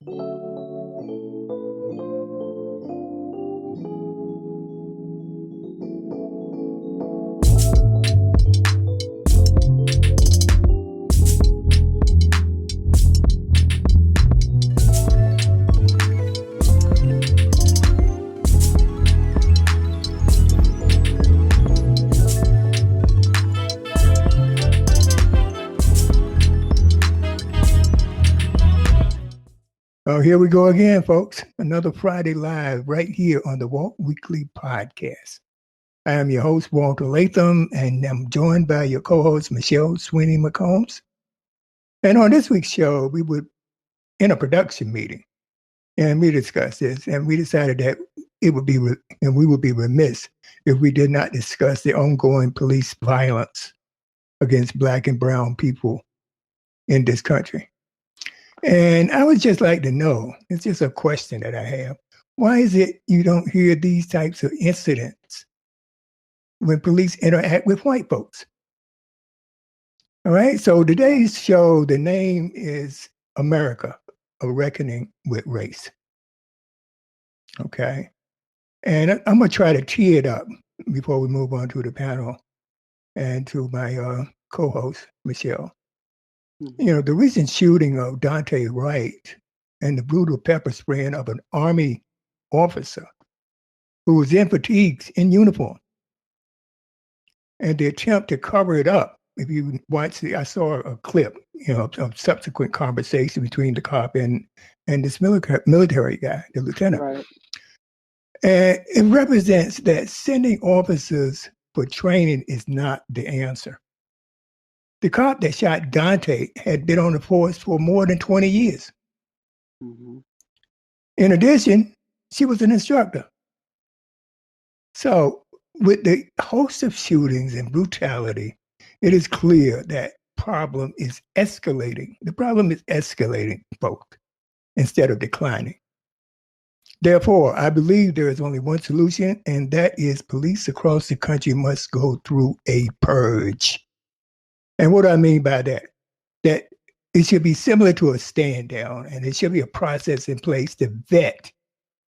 Oh, here we go again, folks. Another Friday Live right here on the Walk Weekly Podcast. I am your host, Walter Latham, and I'm joined by your co-host, Michelle Sweeney McCombs. And on this week's show, we were in a production meeting, and we discussed this, and we decided that we would be remiss if we did not discuss the ongoing police violence against Black and brown people in this country. And I would just like to know, it's just a question that I have. Why is it you don't hear these types of incidents when police interact with white folks? All right. So today's show, the name is America, A Reckoning with Race. Okay. And I'm going to try to tee it up before we move on to the panel and to my co-host, Michelle. You know, the recent shooting of Daunte Wright and the brutal pepper spraying of an Army officer who was in fatigues in uniform, and the attempt to cover it up. If you watch I saw a clip, of subsequent conversation between the cop and this military guy, the lieutenant. Right. And it represents that sending officers for training is not the answer. The cop that shot Daunte had been on the force for more than 20 years. Mm-hmm. In addition, she was an instructor. So with the host of shootings and brutality, it is clear that problem is escalating. The problem is escalating, folks, instead of declining. Therefore, I believe there is only one solution, and that is police across the country must go through a purge. And what do I mean by that? That it should be similar to a stand down, and there should be a process in place to vet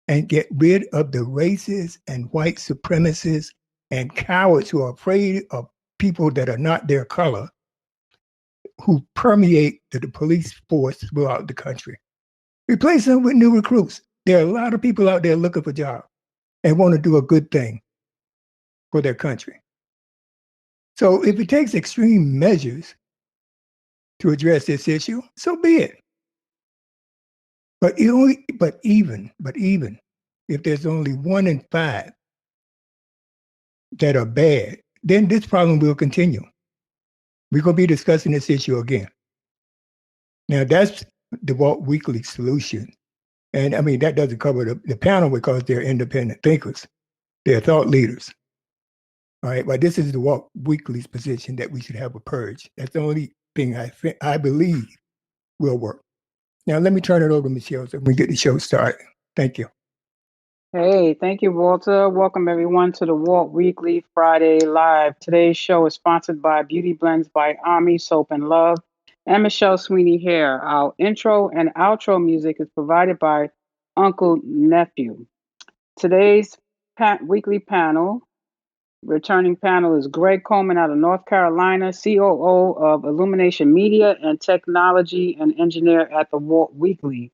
and get rid of the racists and white supremacists and cowards who are afraid of people that are not their color, who permeate the police force throughout the country. Replace them with new recruits. There are a lot of people out there looking for jobs and want to do a good thing for their country. So if it takes extreme measures to address this issue, so be it. But even if there's only 1 in 5 that are bad, then this problem will continue. We're going to be discussing this issue again. Now, that's the Walk Weekly solution. And I mean, that doesn't cover the panel because they're independent thinkers. They're thought leaders. All right, but this is the Walk Weekly's position that we should have a purge. That's the only thing I believe will work. Now, let me turn it over to Michelle so we can get the show started. Thank you. Hey, thank you, Walter. Welcome, everyone, to the Walk Weekly Friday Live. Today's show is sponsored by Beauty Blends by Ami Soap and Love and Michelle Sweeney Hair. Our intro and outro music is provided by Uncle Nephew. Today's weekly panel, returning panel, is Greg Coleman out of North Carolina, COO of Illumination Media and Technology and engineer at the Walk Weekly.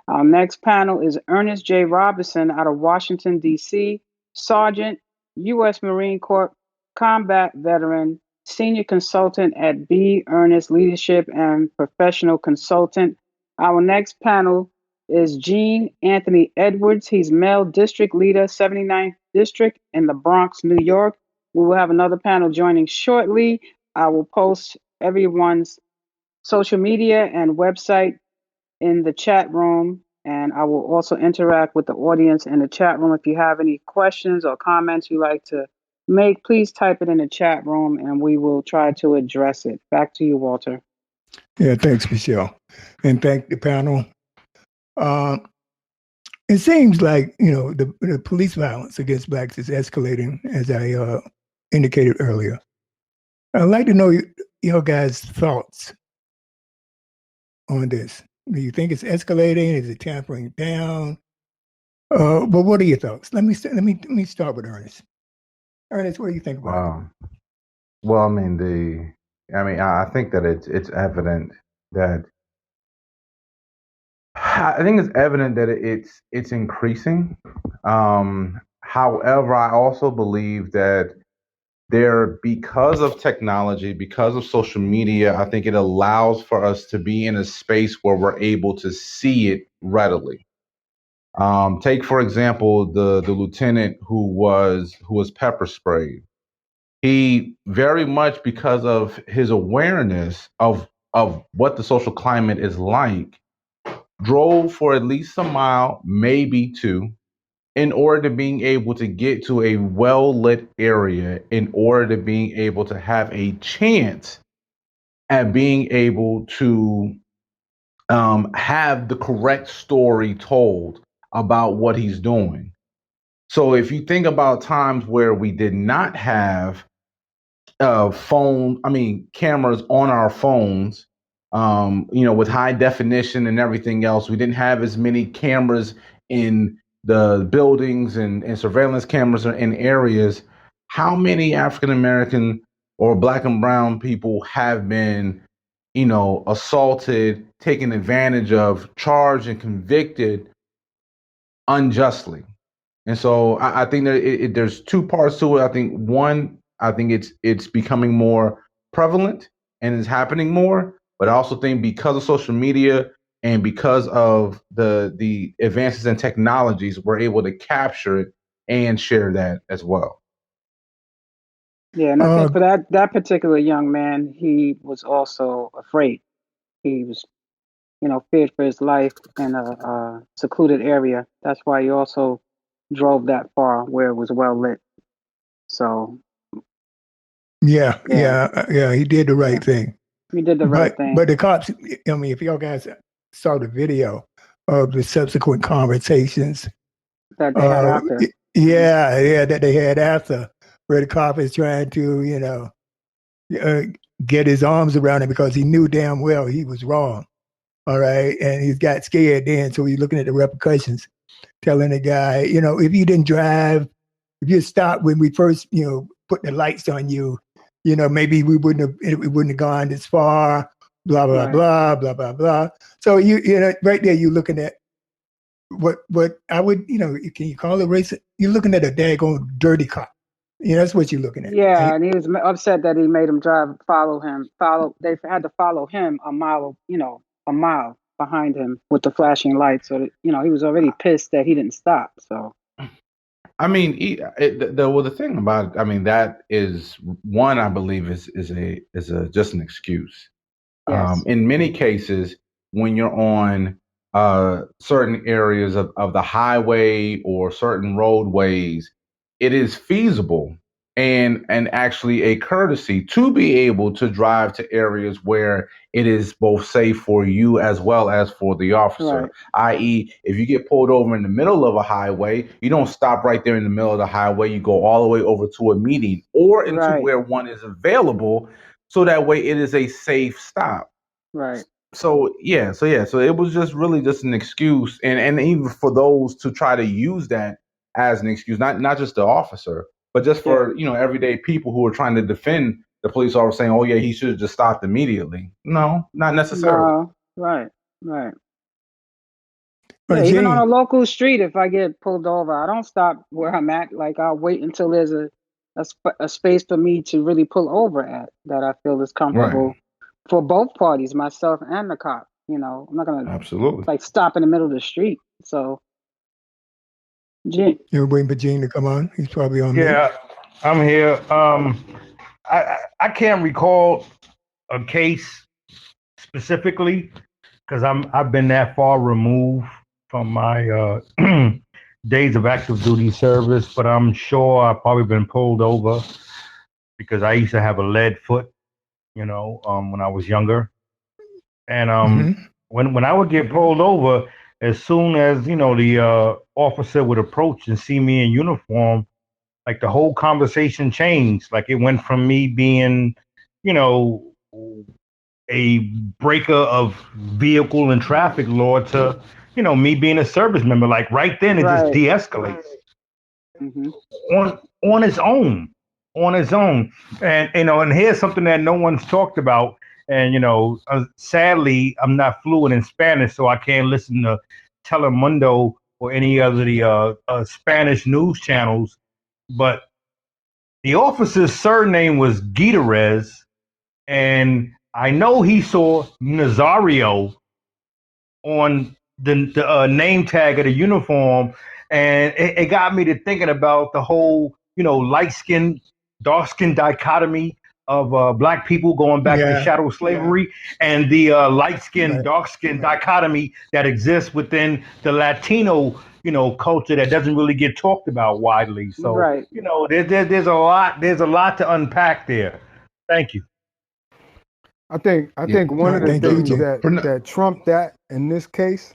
Our next panel is Ernest J. Robinson out of Washington, D.C., Sergeant, U.S. Marine Corps, combat veteran, senior consultant at B. Ernest Leadership and professional consultant. Our next panel is Gene Anthony Edwards. He's male district leader, 79th District in the Bronx, New York. We will have another panel joining shortly. I will post everyone's social media and website in the chat room, and I will also interact with the audience in the chat room. If you have any questions or comments you'd like to make, please type it in the chat room and we will try to address it. Back to you, Walter. Yeah, thanks, Michelle. And thank the panel. It seems like, the police violence against Blacks is escalating, as I indicated earlier. I'd like to know your guys' thoughts on this. Do you think it's escalating? Is it tampering down? But what are your thoughts? Let me start with Ernest. Ernest, what do you think about it? Well, I think that it's evident that I think it's evident that it's increasing. However, I also believe that because of technology, because of social media, I think it allows for us to be in a space where we're able to see it readily. Take for example the lieutenant who was pepper sprayed. He very much, because of his awareness of what the social climate is like, drove for at least a mile, maybe two, in order to being able to get to a well lit area, in order to being able to have a chance at being able to have the correct story told about what he's doing. So if you think about times where we did not have cameras on our phones, with high definition and everything else. We didn't have as many cameras in the buildings and surveillance cameras in areas. How many African American or black and brown people have been, assaulted, taken advantage of, charged and convicted unjustly? And so I think that there's two parts to it. I think one, I think it's becoming more prevalent and is happening more. But I also think because of social media and because of the advances in technologies, we're able to capture it and share that as well. Yeah, and I think for that particular young man, he was also afraid. He was, feared for his life in a secluded area. That's why he also drove that far where it was well lit. So Yeah, he did the right yeah, thing. he did the right thing. But the cops, I mean, if y'all guys saw the video of the subsequent conversations that they had after. that they had after, where the cop is trying to, get his arms around him because he knew damn well he was wrong. All right. And he's got scared then. So he's looking at the repercussions, telling the guy, if you didn't drive, if you stopped when we first, put the lights on you, maybe we wouldn't have gone this far, blah, blah, Right. blah, blah, blah, blah. So right there, you're looking at what I would, can you call it racist? You're looking at a daggone dirty cop. That's what you're looking at. Yeah, and he was upset that he made him follow him. They had to follow him a mile behind him with the flashing lights. So that, he was already pissed that he didn't stop. So, I mean, the thing about it, I mean, that is one, I believe is a just an excuse. yes. In many cases, when you're on certain areas of the highway or certain roadways, it is feasible and actually a courtesy to be able to drive to areas where it is both safe for you as well as for the officer. Right. I.e., if you get pulled over in the middle of a highway, you don't stop right there in the middle of the highway. You go all the way over to a median or into Right. where one is available, so that way it is a safe stop. Right. So it was just really just an excuse, and even for those to try to use that as an excuse, not just the officer, but just for everyday people who are trying to defend the police officer, saying, "Oh yeah, he should have just stopped immediately." No, not necessarily. No. Right. Right. But Yeah, even on Gene, a local street, if I get pulled over, I don't stop where I'm at. Like I'll wait until there's a space for me to really pull over at that I feel is Right. comfortable for both parties, myself and the cop. I'm not gonna Absolutely. like stop in the middle of the street. So, Gene, you're waiting for Gene to come on. He's probably on mute. Yeah, I'm here. I can't recall a case specifically because I've been that far removed from my days of active duty service, but I'm sure I've probably been pulled over because I used to have a lead foot, when I was younger. And when I would get pulled over, as soon as the officer would approach and see me in uniform, like the whole conversation changed. Like it went from me being, you know, a breaker of vehicle and traffic law to, me being a service member. Like right then, it just Right. de-escalates Mm-hmm. on its own, on its own. And here's something that no one's talked about. And sadly, I'm not fluent in Spanish, so I can't listen to Telemundo or any of the Spanish news channels. But the officer's surname was Gutierrez, and I know he saw Nazario on the name tag of the uniform, and it got me to thinking about the whole, light skin, dark skin dichotomy of black people going back to chattel slavery, and the light skin, dark skin dichotomy that exists within the Latino, culture that doesn't really get talked about widely. So, Right. there's a lot to unpack there. Thank you. I think one of the Thank you, things Jay. that trumped that in this case,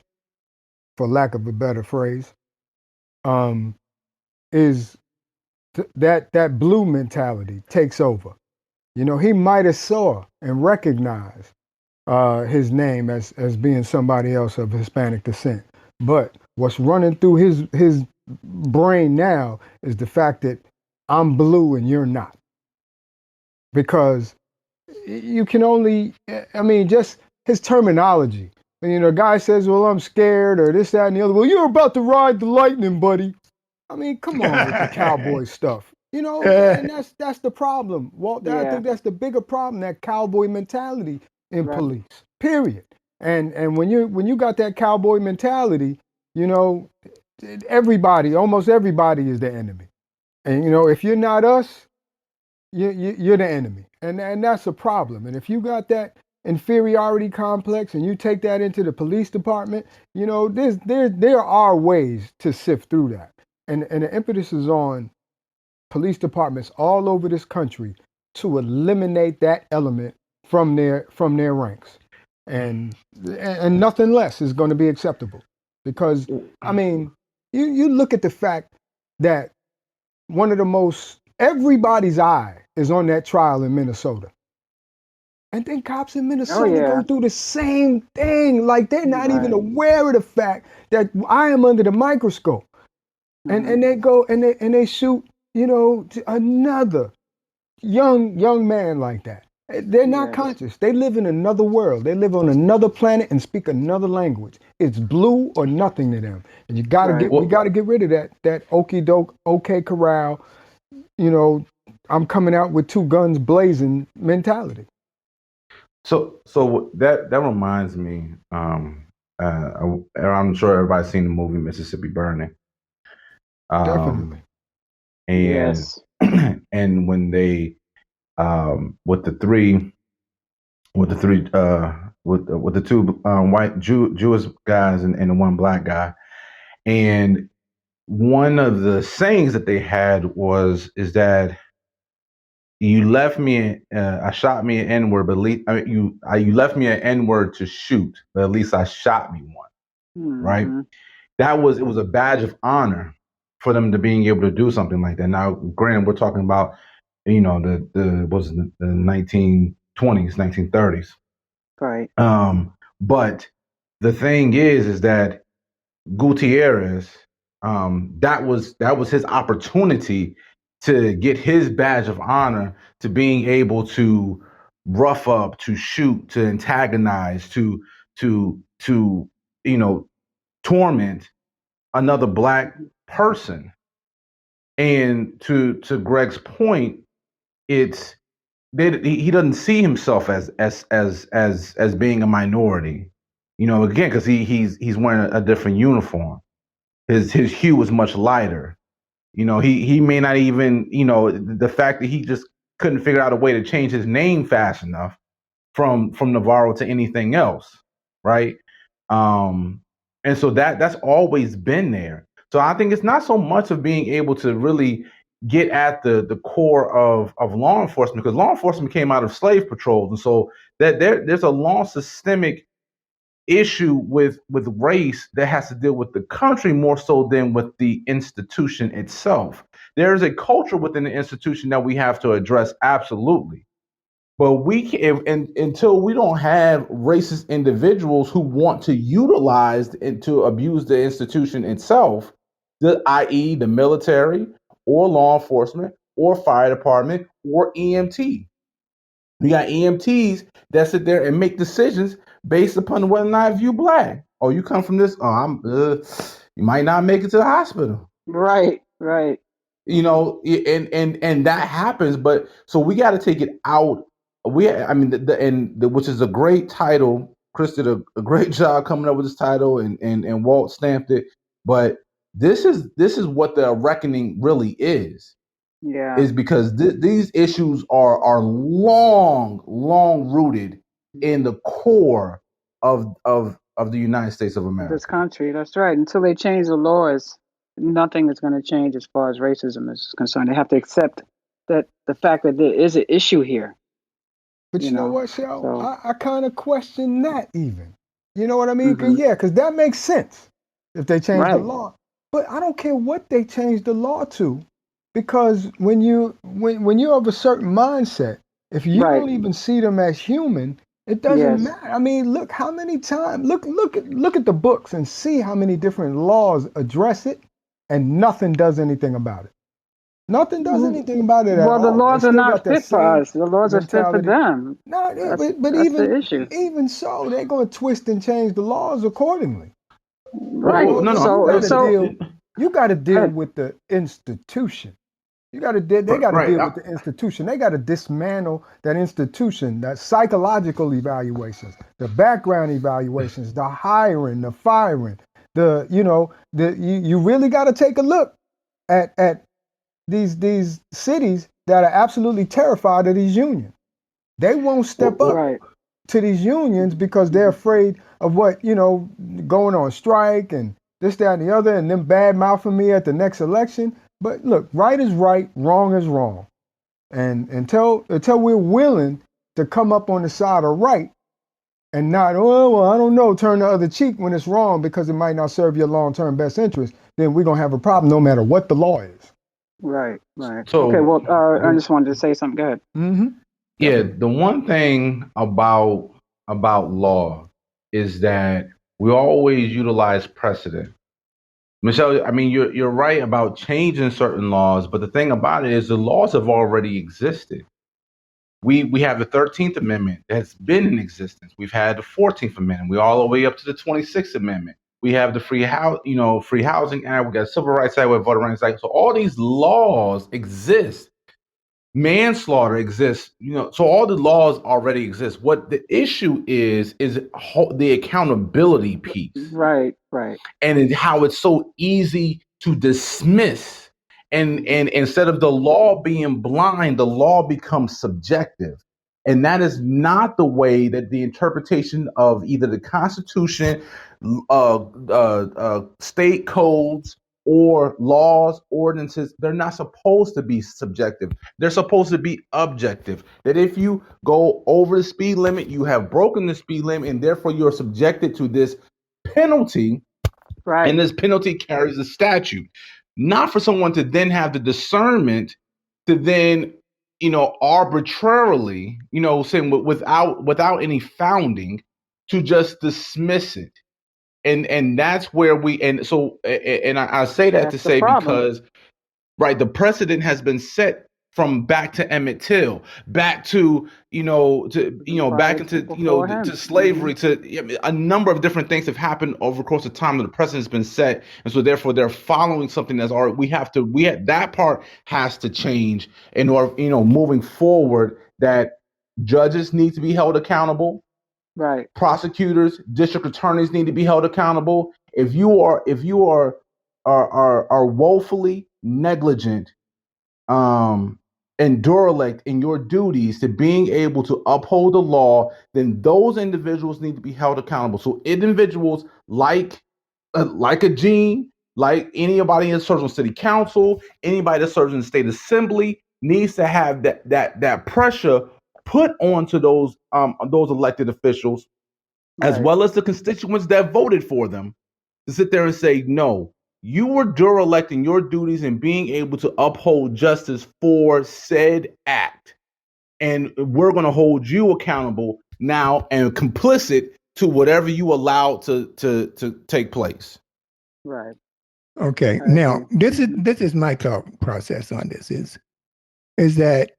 for lack of a better phrase, is that blue mentality takes over. He might have saw and recognized his name as being somebody else of Hispanic descent, but what's running through his brain now is the fact that I'm blue and you're not, because you can only, just his terminology. And, a guy says, well, I'm scared, or this, that, and the other. Well, you're about to ride the lightning, buddy. Come on with the cowboy stuff. And that's the problem. Walt, I think that's the bigger problem, that cowboy mentality in police, period. And when you got that cowboy mentality, almost everybody is the enemy. And, if you're not us, you're the enemy. And that's a problem. And if you got that inferiority complex and you take that into the police department, there are ways to sift through that. And the impetus is on police departments all over this country to eliminate that element from their ranks. And nothing less is going to be acceptable. Because, you look at the fact that one of the most, everybody's eye is on that trial in Minnesota. And then cops in Minnesota go through the same thing. Like, they're not even aware of the fact that I am under the microscope. And they go and they shoot, another young man like that. They're not conscious. They live in another world. They live on another planet and speak another language. It's blue or nothing to them. And we gotta get rid of that okie doke, okay corral, I'm coming out with two guns blazing mentality. So that reminds me. I'm sure everybody's seen the movie Mississippi Burning. Definitely. And and when they with the two white Jewish guys and the one black guy, and one of the sayings that they had is that you left me I shot me an N-word, but at least you left me an N-word to shoot, but at least I shot me one. Right? It was a badge of honor for them to being able to do something like that. Now, granted, we're talking about, the 1920s, 1930s. Right. But the thing is that Gutierrez, that was his opportunity to get his badge of honor, to being able to rough up, to shoot, to antagonize, to torment another black person. And to Greg's point, he doesn't see himself as being a minority, again, because he's wearing a different uniform. His hue is much lighter. He may not even, the fact that he just couldn't figure out a way to change his name fast enough from Navarro to anything else, right? And so that's always been there. So I think it's not so much of being able to really get at the core of law enforcement, because law enforcement came out of slave patrols, and so that there's a long systemic issue with race that has to deal with the country more so than with the institution itself. There is a culture within the institution that we have to address, absolutely. But we can, until we don't have racist individuals who want to utilize and to abuse the institution itself, i.e., the military or law enforcement or fire department or EMT. We got EMTs that sit there and make decisions based upon whether or not you black. Oh, you come from this. Oh, you might not make it to the hospital. Right, right. And that happens. But so we got to take it out. Which is a great title. Chris did a great job coming up with this title, and Walt stamped it. But this is what the reckoning really is. Yeah. Is because these issues are long rooted in the core of the United States of America. This country, that's right. Until they change the laws, nothing is going to change as far as racism is concerned. They have to accept that the fact that there is an issue here. But you know what, Shell? So, I kind of question that even. You know what I mean? Because that makes sense if they change the law. But I don't care what they change the law to, because when you're of a certain mindset, if you don't even see them as human, it doesn't matter. I mean, look how many times look at the books and see how many different laws address it, and nothing does anything about it. Nothing does anything about it at all. Well, the laws are not fit for us. The laws are fit for them. No, but that's the issue. Even so, they're going to twist and change the laws accordingly. Right. You got to deal with the institution. They got to deal with the institution. They got to dismantle that institution, that psychological evaluations, the background evaluations, the hiring, the firing, you really got to take a look at these cities that are absolutely terrified of these unions. They won't step up to these unions because they're afraid of what, going on strike and this, that, and the other, and them bad mouthing me at the next election. But look, right is right, wrong is wrong. And until we're willing to come up on the side of right and not, I don't know, turn the other cheek when it's wrong because it might not serve your long-term best interest, then we're going to have a problem no matter what the law is. Right. So, okay, well, I just wanted to say something. Go ahead. Mm-hmm. Yeah, the one thing about law is that we always utilize precedent. Michelle, I mean, you're right about changing certain laws, but the thing about it is the laws have already existed. We have the 13th Amendment that's been in existence. We've had the 14th Amendment. We're all the way up to the 26th Amendment. We have the Free Housing Act. We got the Civil Rights Act. We have Voting Rights Act. So all these laws exist. Manslaughter exists. So all the laws already exist. What the issue is the accountability piece. Right. And how it's so easy to dismiss. And instead of the law being blind, the law becomes subjective. And that is not the way that the interpretation of either the Constitution, state codes, or laws, ordinances, they're not supposed to be subjective. They're supposed to be objective. That if you go over the speed limit, you have broken the speed limit, and therefore you're subjected to this penalty. Right. And this penalty carries a statute. Not for someone to then have the discernment to then, arbitrarily, saying without any founding, to just dismiss it. And that's where I say that to say because, right, the precedent has been set from back to Emmett Till, back to back into to slavery, to a number of different things have happened over the course of time that the precedent has been set, and so therefore they're following something that's already. That part has to change in order, moving forward. That judges need to be held accountable. Right. Prosecutors, district attorneys need to be held accountable. If you are woefully negligent, and derelict in your duties to being able to uphold the law, then those individuals need to be held accountable. So individuals like a Gene, like anybody that serves on city council, anybody that serves in the state assembly, needs to have that pressure put onto those elected officials, as well as the constituents that voted for them, to sit there and say, no, you were derelict in your duties and being able to uphold justice for said act. and we're going to hold you accountable now and complicit to whatever you allow to take place. Right. Okay. I Now, agree. this is my thought process on this is that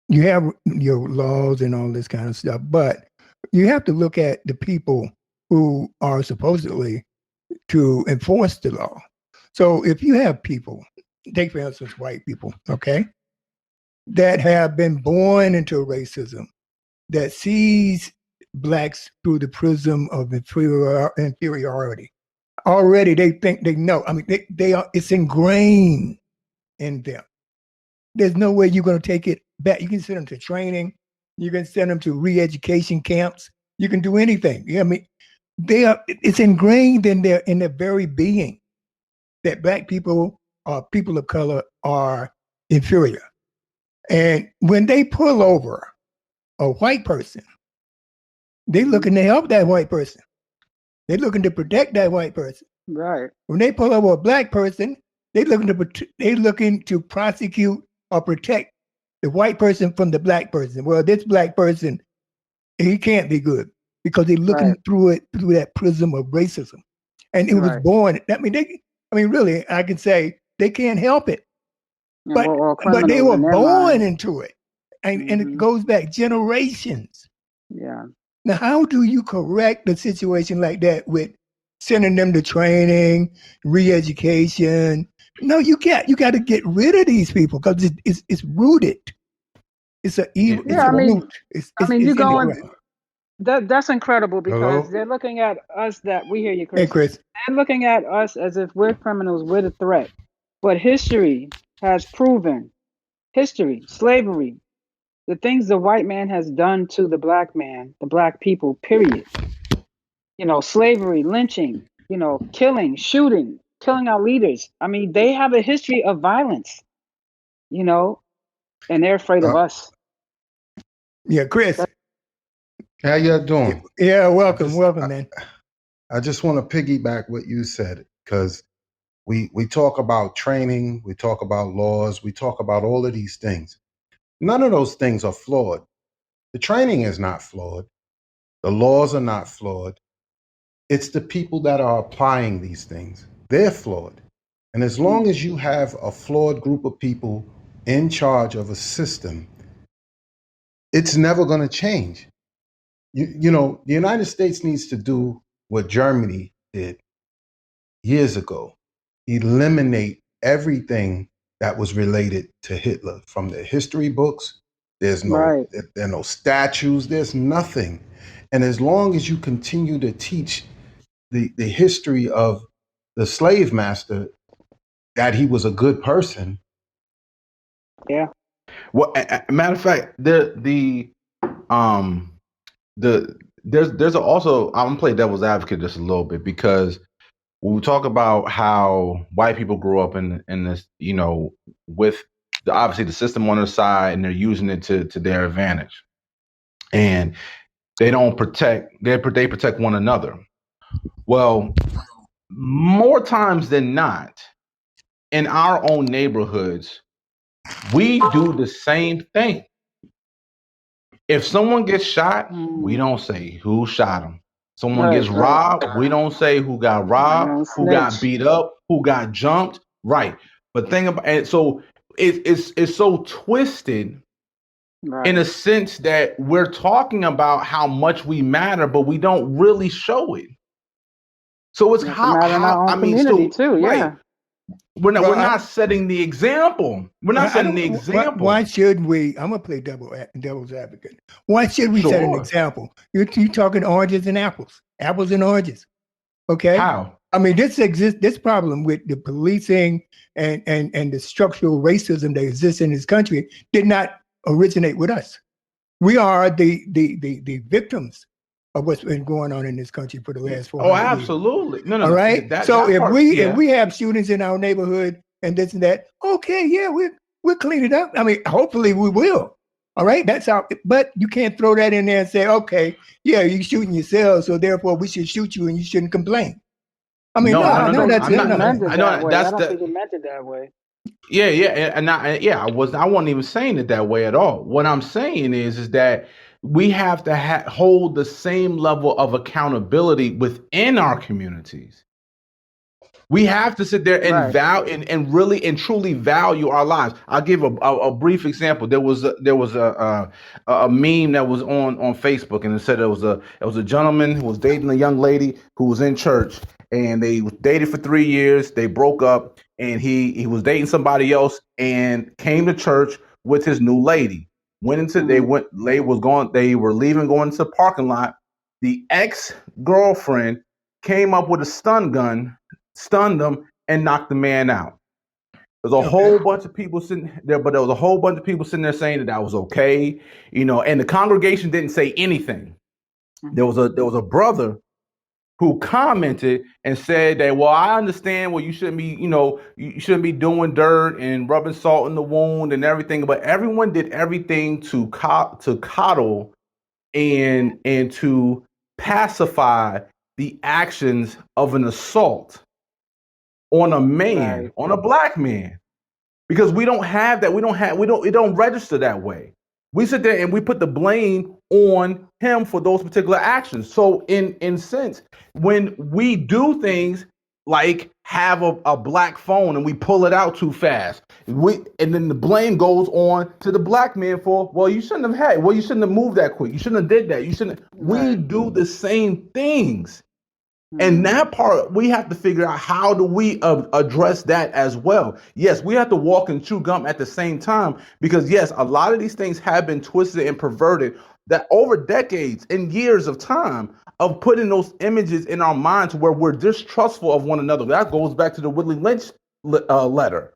you have your laws and all this kind of stuff, but you have to look at the people who are supposedly to enforce the law. So if you have people, take for instance white people, okay, that have been born into racism, that sees blacks through the prism of inferiority. Already they think they know. I mean, they are, it's ingrained in them. There's no way you're going to take it back. You can send them to training. You can send them to re-education camps. You can do anything. I mean, it's ingrained in their very being that black people or people of color are inferior. And when they pull over a white person, they're looking to help that white person. They're looking to protect that white person. Right. When they pull over a black person, they're looking to prosecute or protect the white person from the black person. Well, this black person, he can't be good because they're looking through that prism of racism. And it was born. I mean, really, I can say they can't help it. And But we're all but they criminals were in their born mind. into it. And it goes back generations. Yeah. Now, how do you correct a situation like that with sending them to training, re-education? No, you got to get rid of these people because it's rooted. It's a evil. Yeah, It's a I mean, root. It's you in the going ground. that's incredible because Hello? they're looking at us that we hear you, Hey, Chris. Chris. They're looking at us as if we're criminals, we're the threat. But history has proven slavery, the things the white man has done to the black man, the black people, period. Slavery, lynching, killing, shooting, killing our leaders. I mean, they have a history of violence, and they're afraid of Uh, us. Yeah, Chris. how y'all doing? Yeah, I welcome, just man. I just want to piggyback what you said because we talk about training, we talk about laws, we talk about all of these things. None of those things are flawed. The training is not flawed. The laws are not flawed. It's the people that are applying these things. They're flawed. And as long as you have a flawed group of people in charge of a system, it's never going to change. The United States needs to do what Germany did years ago, eliminate everything that was related to Hitler from the history books. Right. There are no statues, there's nothing. And as long as you continue to teach the history of the slave master, that he was a good person. Yeah. Well, matter of fact, um there's also, I'm gonna play devil's advocate just a little bit, because when we talk about how white people grew up in this, with obviously the system on their side, and they're using it to their advantage, and they don't protect they protect one another. Well, more times than not, in our own neighborhoods, we do the same thing. If someone gets shot, we don't say who shot him. Someone gets Right. robbed, we don't say who got robbed, Don't who got snitch. beat up, who got jumped. Right. But think about it. So it's so twisted in Right. a sense that we're talking about how much we matter, but we don't really show it. So it's It's a matter in how our own I mean, community so too. right. Yeah. We're Well, not setting the example. We're not I setting don't. the Why example. should we? I'm gonna play devil's advocate. Why should we set an Sure. example? You talking oranges and apples, apples and oranges. Okay. How? I mean, this problem with the policing and the structural racism that exists in this country did not originate with us. We are the victims of what's been going on in this country for the last Oh, 400 years. absolutely. No, no, All no. right. So That part, if yeah. we have shootings in our neighborhood and this and that, okay, yeah, we'll clean it up. I mean, hopefully we will. All right. That's how. But you can't throw that in there and say, okay, yeah, you're shooting yourself, so therefore we should shoot you and you shouldn't complain. I mean, No, Yeah, no, I no, don't no. think I'm he not. meant no. it I that know way. I that's don't the think he meant it that way. I wasn't even saying it that way at all. What I'm saying is that we have to hold the same level of accountability within our communities. We have to sit there and Right. value and really and truly value our lives. I'll give a brief example. There was a meme that was on Facebook, and it said it was a gentleman who was dating a young lady who was in church, and they dated for 3 years. They broke up, and he was dating somebody else, and came to church with his new lady. Went into they Mhm. went they was going they were leaving, going to the parking lot. The ex girlfriend came up with a stun gun, stunned them, and knocked the man out. There's a Okay. whole bunch of people sitting there, but there was a whole bunch of people sitting there saying that was okay, and the congregation didn't say anything. There Mhm. was a brother who commented and said that, well, I understand, well, you shouldn't be, you shouldn't be doing dirt and rubbing salt in the wound and everything, but everyone did everything to coddle and to pacify the actions of an assault on a man, Right. on a black man, because we don't have that. It don't register that way. We sit there and we put the blame on him for those particular actions. So in sense, when we do things like have a black phone and we pull it out too fast, and then the blame goes on to the black man for, well, you shouldn't have had, well, you shouldn't have moved that quick, you shouldn't have did that, you shouldn't. We Right. do the same things. And Mhm. that part, we have to figure out, how do we address that as well. Yes, we have to walk and chew gum at the same time, because yes, a lot of these things have been twisted and perverted, that over decades and years of time of putting those images in our minds where we're distrustful of one another. That goes back to the Willie Lynch letter.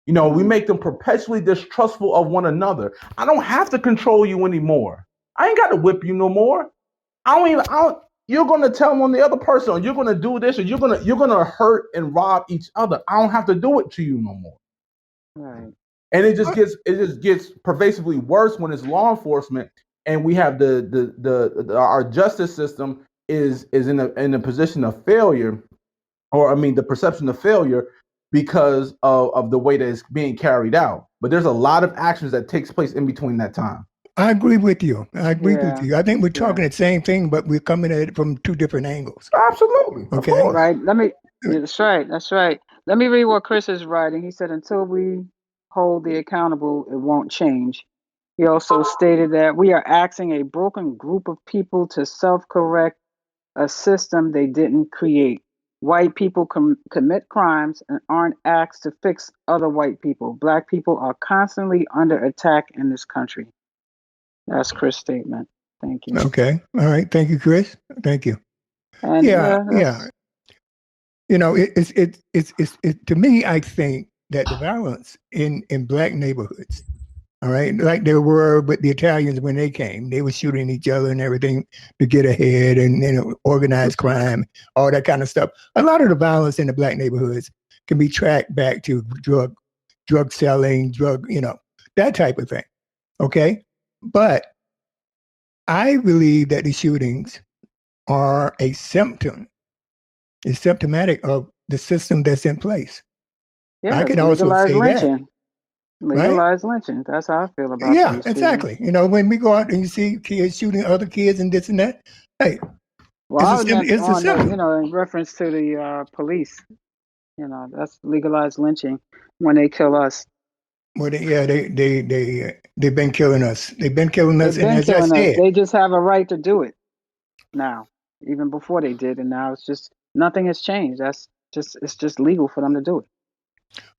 We Mhm. make them perpetually distrustful of one another. I don't have to control you anymore. I ain't got to whip you no more. I don't. You're gonna tell on the other person, or you're gonna do this, or you're gonna hurt and rob each other. I don't have to do it to you no more. Right. And it just gets pervasively worse when it's law enforcement, and we have our justice system is in a position of failure, or I mean the perception of failure, because of the way that it's being carried out. But there's a lot of actions that takes place in between that time. I agree with you. I agree with Yeah. you. I think we're Yeah. talking the same thing, but we're coming at it from two different angles. Absolutely, of Okay. course. Right. Yeah, that's right. That's right. Let me read what Chris is writing. He said, until we hold the accountable, it won't change. He also stated that we are asking a broken group of people to self correct a system they didn't create. White people commit crimes and aren't asked to fix other white people. Black people are constantly under attack in this country. That's Chris' statement. Thank you. Okay. All right. Thank you, Chris. Thank you. And Yeah. yeah, Yeah. that's To me, I think that the violence in black neighborhoods, all right, like there were with the Italians when they came, they were shooting each other and everything to get ahead, and organized crime, all that kind of stuff. A lot of the violence in the black neighborhoods can be tracked back to drug selling, that type of thing. Okay, but I believe that the shootings are a symptom. It's symptomatic of the system that's in place. I yes, can also legalize say that, lynching. right? Legalize lynching. That's how I feel about Yeah, these shootings. exactly. When we go out and you see kids shooting other kids and this and that, hey, Well, I meant it's a on the, symptom. in reference to the police. That's legalized lynching when they kill us. Well, they've been killing us. They've been killing us, They've and been as I killing us. said, They just have a right to do it now, even before they did, and now it's just nothing has changed. It's just legal for them to do it.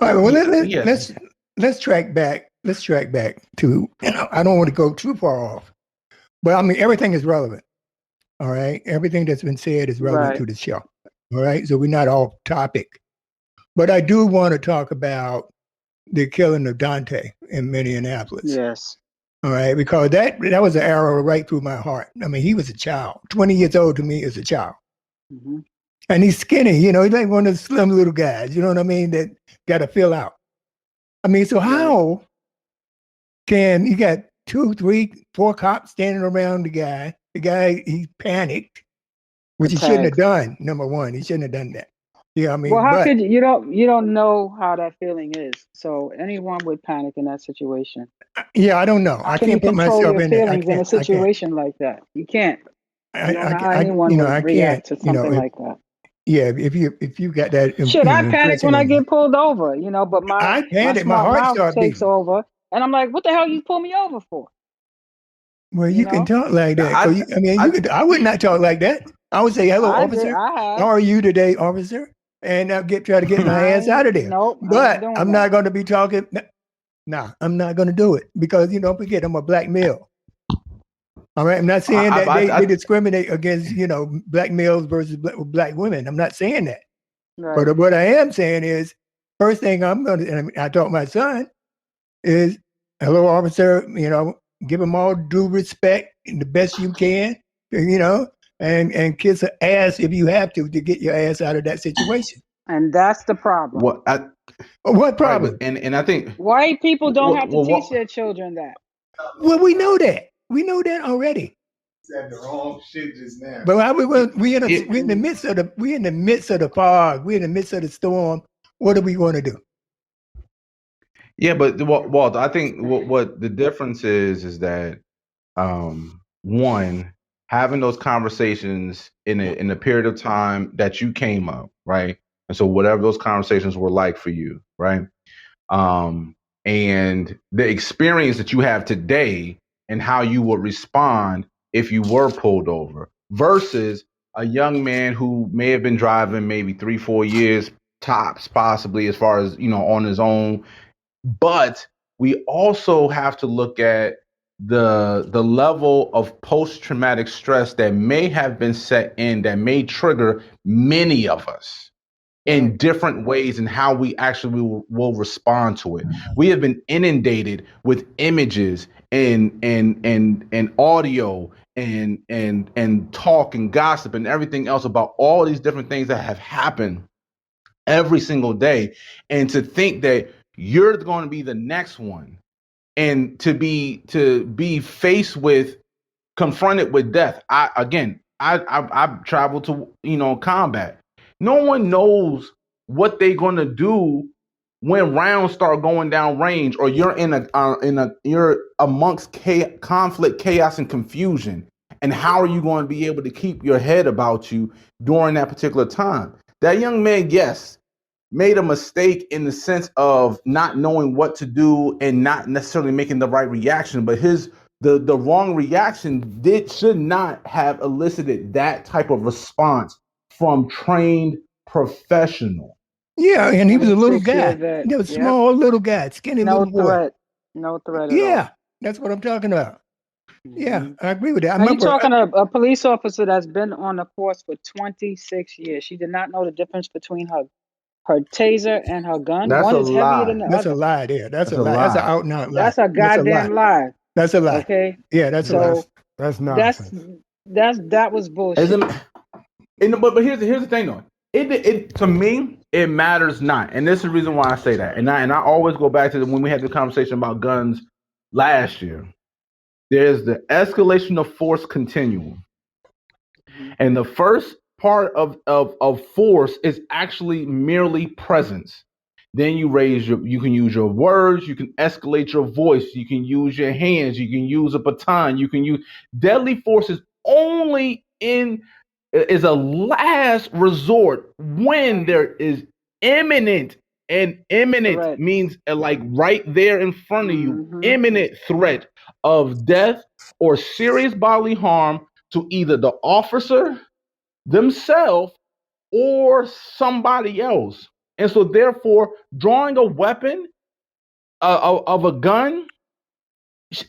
all right. Well, Yes. let's track back. Let's track back to I don't want to go too far off, but I mean everything is relevant. All right, everything that's been said is relevant Right. to the show. All right, so we're not off topic, but I do want to talk about the killing of Daunte in Minneapolis. Yes. All right, because that was an arrow right through my heart. I mean, he was a child. 20 years old to me is a child. Hmm. And he's skinny, he's like one of the slim little guys, you know what I mean, that got to fill out. I mean, so Right. how can you got 2, 3, 4 cops standing around the guy? The guy, he panicked, The which he shouldn't have tags. done. Number one, he shouldn't have done that. Yeah, I Well, mean, how but could you don't know how that feeling is. So anyone would panic in that situation. yeah, I don't know. How I can you can't put control myself your in there. feelings in a I can't. situation like that? You can't. You don't know how anyone You know, would I can't. react to You know, something like that. yeah, if you got that, Shit, I panic impression when I in you, get pulled over, but my I my panic. My smart heart mouth start takes beating. over, and I'm like, "What the hell you pull me over for?" Well, You you can know, talk like that. I, I mean, I, you could. I would not talk like that. I would say, "Hello, I did. officer. I How have. are you today, officer?" And I'll try to get my I ass out ain't. of there. Nope. I ain't But doing I'm that. not going to be talking. Nah, I'm not going to do it because don't forget I'm a black male. All right, I'm not saying that they I, discriminate against black males versus black women. I'm not saying that. Right. But what I am saying is, first thing I'm going to, and I taught my son is, hello, officer. Give him all due respect and the best you can. And kiss her ass if you have to get your ass out of that situation. And that's the problem. what I, What right, but problem? and I think White people don't have to teach what their children that. Well, we know that. We know that already. Said the wrong shit just now. But we it, in the midst of the fog. We're in the midst of the storm. What are we going to do? yeah, but Walt, I think what the difference is that one, having those conversations in a period of time that you came up, right? And so whatever those conversations were like for you, right? And the experience that you have today and how you would respond if you were pulled over versus a young man who may have been driving maybe 3-4 years tops, possibly, as far as on his own. But we also have to look at the level of post-traumatic stress that may have been set in that may trigger many of us in different ways and how we actually will respond to it. We have been inundated with images and audio and talk and gossip and everything else about all these different things that have happened every single day. And to think that you're going to be the next one and to be faced with confronted with death. I've traveled to combat. No one knows what they're gonna do when rounds start going down range, or you're you're amongst conflict, chaos, and confusion. And how are you going to be able to keep your head about you during that particular time? That young man, yes, made a mistake in the sense of not knowing what to do and not necessarily making the right reaction, but the wrong reaction should not have elicited that type of response from trained professional. Yeah, and he was a It little takes care guy. of that. He was a Yep. small little guy, skinny No little boy. threat. No threat at all. Yeah, that's what I'm talking about. Yeah, I agree with that. I Now you're remember. talking a police officer that's been on the force for 26 years. She did not know the difference between her taser and her gun. That's One a is heavier than lie. the That's a other. lie there. That's That's a a lie. That's an lie. out and out lie. That's a That's a lie. goddamn lie. That's a lie. Okay. Yeah, that's a lie. So That's that's nonsense. that was bullshit. But here's the thing though. It to me it matters not, and this is the reason why I say that. And I always go back to when we had the conversation about guns last year. There's the escalation of force continuum, and the first part of force is actually merely presence. Then you can use your words, you can escalate your voice, you can use your hands, you can use a baton, you can use deadly force is a last resort when there is imminent, and imminent Threat. means like right there in front of you, imminent threat of death or serious bodily harm to either the officer themselves or somebody else. And so therefore drawing a weapon of a gun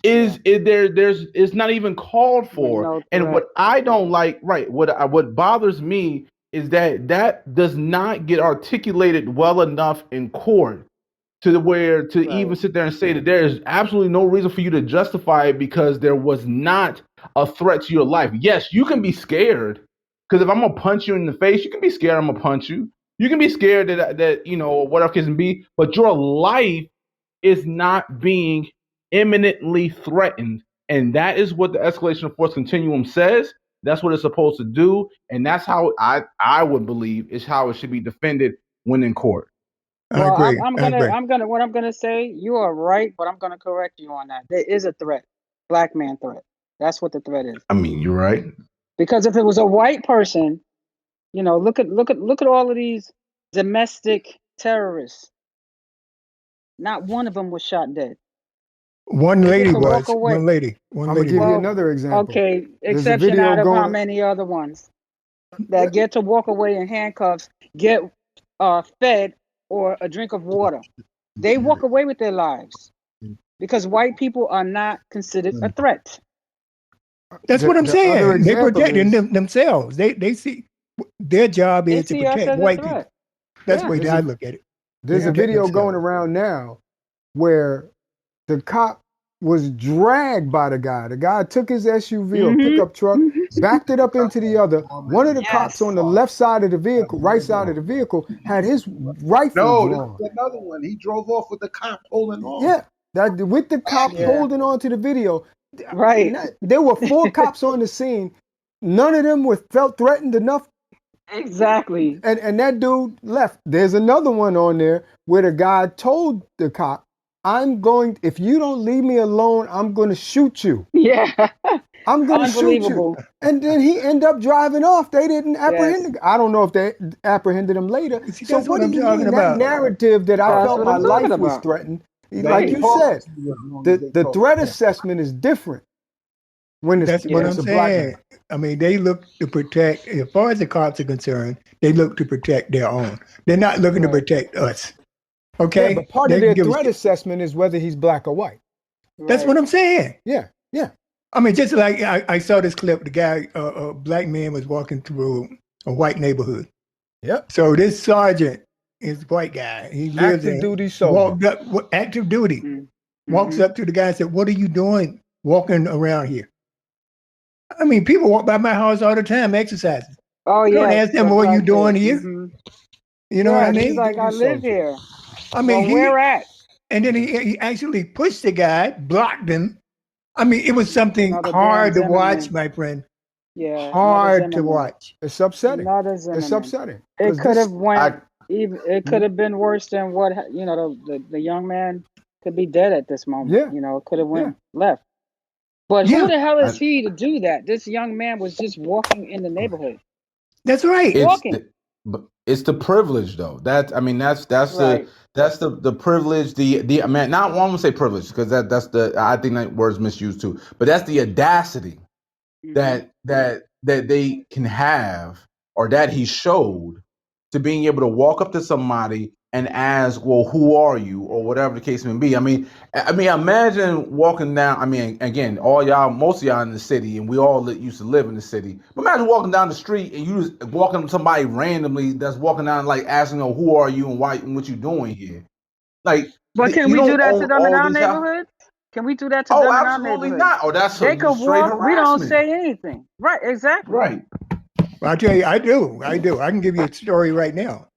there's not even called With for. no And threat. what I don't like, right, what bothers me is that does not get articulated well enough in court to where to even sit there and say that there is absolutely no reason for you to justify it because there was not a threat to your life. Yes, you can be scared because if I'm gonna punch you in the face, you can be scared I'm gonna punch you. You can be scared that whatever it can be, but your life is not being imminently threatened. And that is what the escalation of force continuum says. That's what it's supposed to do, and that's how I would believe is how it should be defended when in court. Well, I agree. what I'm gonna say. You are right, but I'm gonna correct you on that. There is a threat, black man threat. That's what the threat is. I mean, you're right. Because if it was a white person, look at all of these domestic terrorists. Not one of them was shot dead. One They get lady to walk was. away. One lady. I'm gonna give you another example. Okay, There's a exception video out of how going. many other ones that get to walk away in handcuffs, get fed or a drink of water. They walk away with their lives because white people are not considered a threat. That's what I'm The other saying. They example protecting is- themselves. They see their job They is to see us protect as a white threat. people. That's Yeah. the way There's I a- look at it. There's They a protect video themselves. going around now where the cop was dragged by the guy. The guy took his SUV or pickup truck, backed it up into the other. One of the cops on the left side of the vehicle, right side of the vehicle, had his rifle No, drawn. this is another one. He drove off with the cop holding on. Yeah, that with the cop Yeah. holding on to the video. Right. There were 4 cops on the scene. None of them felt threatened enough, Exactly. and that dude left. There's another one on there where the guy told the cop, if you don't leave me alone, I'm going to shoot you. Yeah. I'm going to shoot you. Unbelievable. And then he ended up driving off. They didn't apprehend him. I don't know if they apprehended him later. See, So that's what what do I'm you talking mean about. that narrative that I That's felt what my I'm talking life was about. threatened? They Like you talk said, to you as long as they the talk. threat assessment is different when it's, That's when what it's I'm a black saying. man. I mean, they look to protect, as far as the cops are concerned, they look to protect their own. They're not looking to Right. protect us. Okay? Yeah, but part They of can their give us- threat assessment is whether he's black or white. That's what I'm saying. Yeah, yeah. I mean, just like I saw this clip, the guy, a black man was walking through a white neighborhood. Yep. So this sergeant is a white guy. He lives Active in duty soldier. walked up, active duty. Mm-hmm. Walks up to the guy and said, "What are you doing walking around here?" I mean, people walk by my house all the time exercising. Oh You yeah. don't ask them, "What are you doing here?" Mhm. You know what I Yeah, mean? he's like, I live here. I mean, Well, where at? and then he actually pushed the guy, blocked him. I mean, it was something Another hard to damn watch, Zimmerman. my friend. Yeah. Hard another to Zimmerman. watch. It's upsetting. Another It's Zimmerman. upsetting. It 'Cause could this- have went even. It could have been worse than what the young man could be dead at this moment. Yeah. It could have went left. But Yeah. who the hell is he to do that? This young man was just walking in the neighborhood. That's right. It's the privilege, though. That's Right. the privilege. The I mean, not one would say privilege because that's the I think that word's misused too. But that's the audacity that they can have, or that he showed, to being able to walk up to somebody and ask, "Well, who are you?" or whatever the case may be. I mean, imagine walking down. I mean, again, most of y'all in the city, and we all used to live in the city. But imagine walking down the street and you just walking up to somebody randomly that's walking down, like asking, "Oh, who are you and why and what you doing here?" Like, But can you we do don't that to own them in all our these neighborhood? Can we do that to Oh, them in our absolutely neighborhood? not. Oh, that's They could straight walk. We don't harassment. say anything. Right. Exactly. Right. Well, I tell you, I do. I can give you a story right now.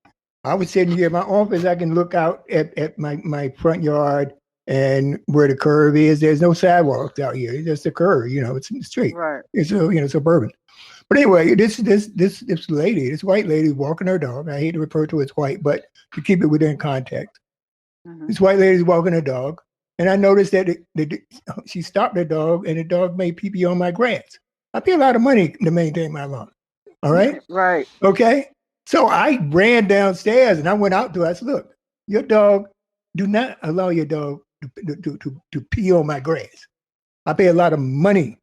I was sitting here in my office. I can look out at my front yard and where the curve is. There's no sidewalks out here. It's just a curve. It's in the street. Right. It's suburban. But anyway, this lady, this white lady, walking her dog. I hate to refer to it as white, but to keep it within context, this white lady's walking her dog, and I noticed that she stopped her dog, and the dog made pee-pee on my grass. I pay a lot of money to maintain my lawn. All right. Right. Okay. So I ran downstairs and I went out to her. I said, "Look, your dog, do not allow your dog to pee on my grass. I pay a lot of money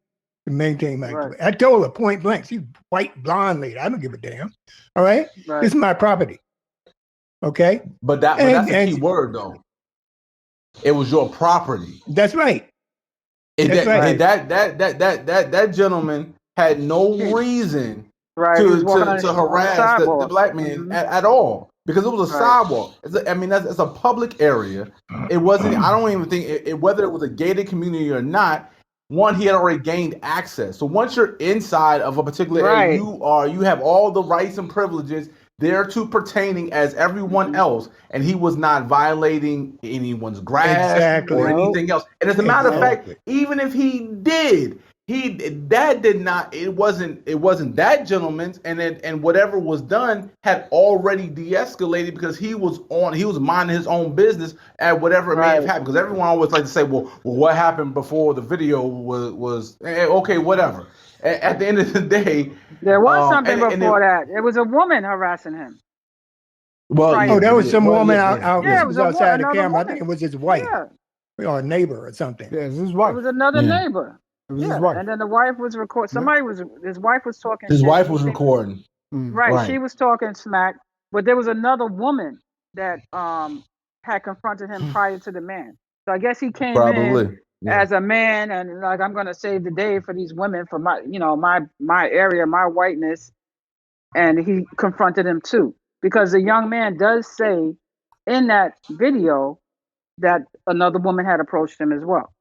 to maintain my grass." I told her point blank. She's white, blonde lady. I don't give a damn. All right. This is my property. Okay. But that's the key word, though. It was your property. That's right. That gentleman had no reason to harass the black man at all, because it was a sidewalk. It's a public area. It wasn't. I don't even think whether it was a gated community or not. One, he had already gained access. So once you're inside of a particular area, you have all the rights and privileges thereto pertaining as everyone else, and he was not violating anyone's grass or anything else. And as a matter of fact, even if he did, that did not, it wasn't that gentleman's, and whatever was done had already de-escalated because he was minding his own business at whatever it may have happened. Because everyone always like to say, well, what happened before the video was okay, whatever. At the end of the day, there was something before that. It was a woman harassing him. Well, that was some woman out. Yeah, it was outside the camera. Woman. I think it was his wife or a neighbor or something. Yeah, it was his wife. It was another neighbor. It was his wife. And then the wife was recording. His wife was talking. His wife was recording. Right, she was talking smack, but there was another woman that had confronted him prior to the man. So I guess he came in as a man and like, I'm going to save the day for these women, for my, my area, my whiteness, and he confronted him too, because the young man does say in that video that another woman had approached him as well.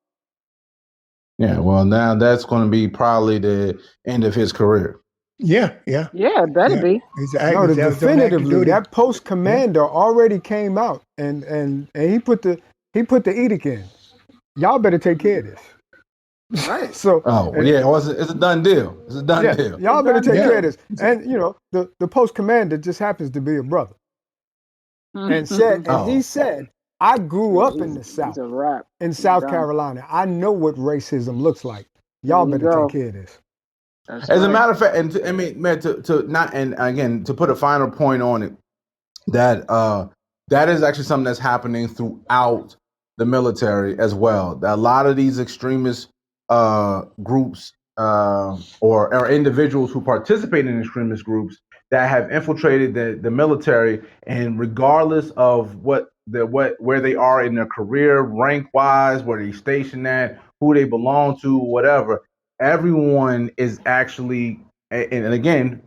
Yeah, well, now that's going to be probably the end of his career. Yeah, it better be. Definitively, that post commander already came out and he put the edict in. Y'all better take care of this. Right. So it's a done deal. It's a done deal. Y'all better take care of this. And the post commander just happens to be a brother. And he said, I grew up in the South, in South Carolina. I know what racism looks like. Y'all better take care of this. As a matter of fact, and to put a final point on it, that is actually something that's happening throughout the military as well. A lot of these extremist groups or individuals who participate in extremist groups that have infiltrated the military, and regardless of where they are in their career, rank wise, where they're stationed at, who they belong to, whatever, everyone is actually, and again,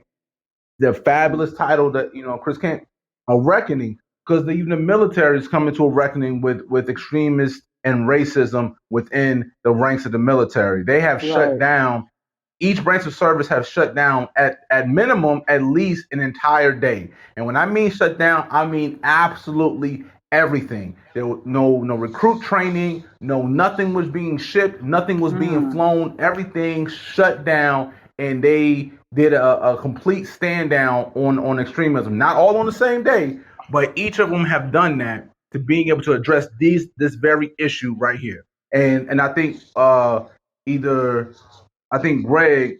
the fabulous title that Chris Kent, a reckoning, because even the military is coming to a reckoning with extremists and racism within the ranks of the military. They have shut down. Each branch of service have shut down at minimum at least an entire day. And when I mean shut down, I mean absolutely everything. There was no recruit training, nothing was being shipped, nothing was being flown, everything shut down, and they did a complete stand down on extremism. Not all on the same day, but each of them have done that to being able to address this very issue right here. And I think I think Greg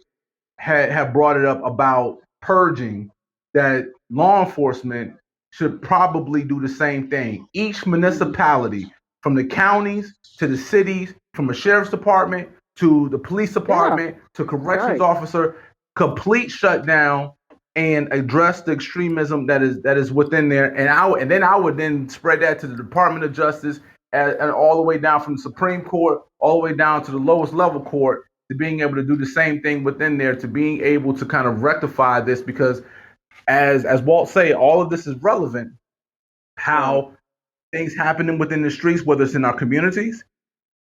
had brought it up about purging, that law enforcement should probably do the same thing. Each municipality, from the counties to the cities, from a sheriff's department to the police department to corrections officer, complete shutdown and address the extremism that is within there. And then I would then spread that to the Department of Justice and all the way down from the Supreme Court, all the way down to the lowest level court, to being able to do the same thing within there, to being able to kind of rectify this, because as Walt say, all of this is relevant, how things happening within the streets, whether it's in our communities,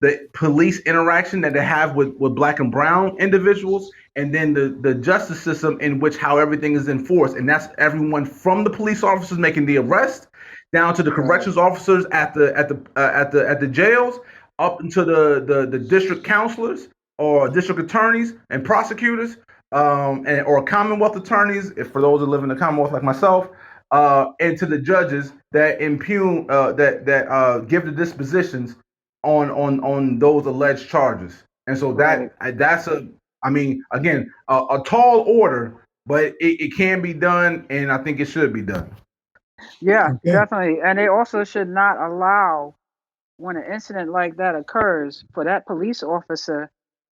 the police interaction that they have with black and brown individuals, and then the justice system in which how everything is enforced. And that's everyone from the police officers making the arrest down to the corrections officers at the jails, up into the district counselors or district attorneys and prosecutors, or Commonwealth attorneys, if for those that live in the Commonwealth like myself, and to the judges that impugn that give the dispositions on those alleged charges. And so that's a tall order, but it can be done, and I think it should be done. Yeah, definitely. And they also should not allow, when an incident like that occurs, for that police officer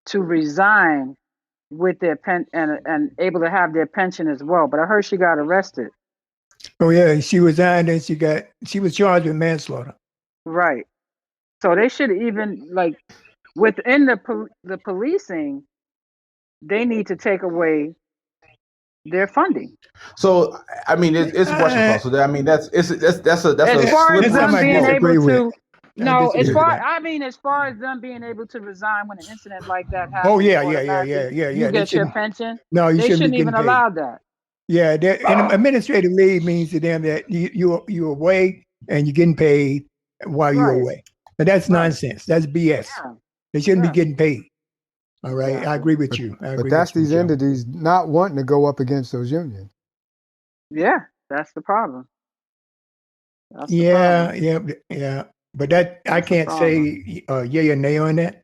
to resign with their and able to have their pension as well. But I heard she got arrested. Oh yeah, she resigned and she was charged with manslaughter. Right. So they should even, like, within the policing, they need to take away their funding. So I mean, it's Washington. So I mean, that's a as far as them being able to. No, as far as them being able to resign when an incident like that happens. Oh yeah. You get your pension. No, they shouldn't even allow that. Yeah, and administrative leave means to them that you're away and you're getting paid while you're away. But that's nonsense. That's BS. Yeah. They shouldn't be getting paid. All right, Exactly. I agree with you. I But agree that's with you, these Joe. entities not wanting to go up against those unions. Yeah, that's the problem. That's the Yeah, problem. yeah. But that I That's the can't problem. say yay or nay on that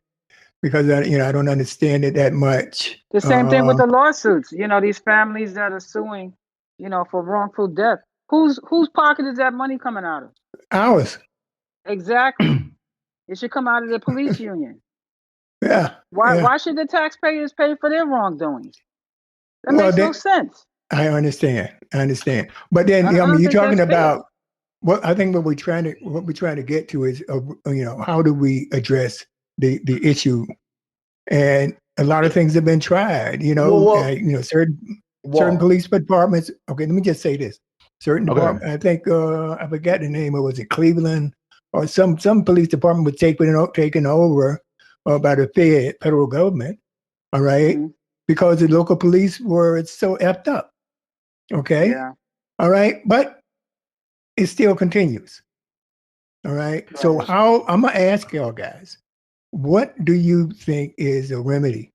because I don't understand it that much. The same thing with the lawsuits. These families that are suing, for wrongful death. Whose pocket is that money coming out of? Ours. Exactly. It should come out of the police union. Yeah, Why yeah. why should the taxpayers pay for their wrongdoings? That Well, makes no then sense. I understand. But then I don't you're think talking that's fair. about I think what we're trying to get to is how do we address the issue? And a lot of things have been tried. Certain Well, police departments. Okay, let me just say this: certain okay. department. I think I forgot the name. Was it Cleveland or some police department was taken over by the federal government? All right, Mm-hmm. because the local police were so effed up. Okay, Yeah. all right, but it still continues. All right. So Right. how I'm gonna ask y'all guys, what do you think is a remedy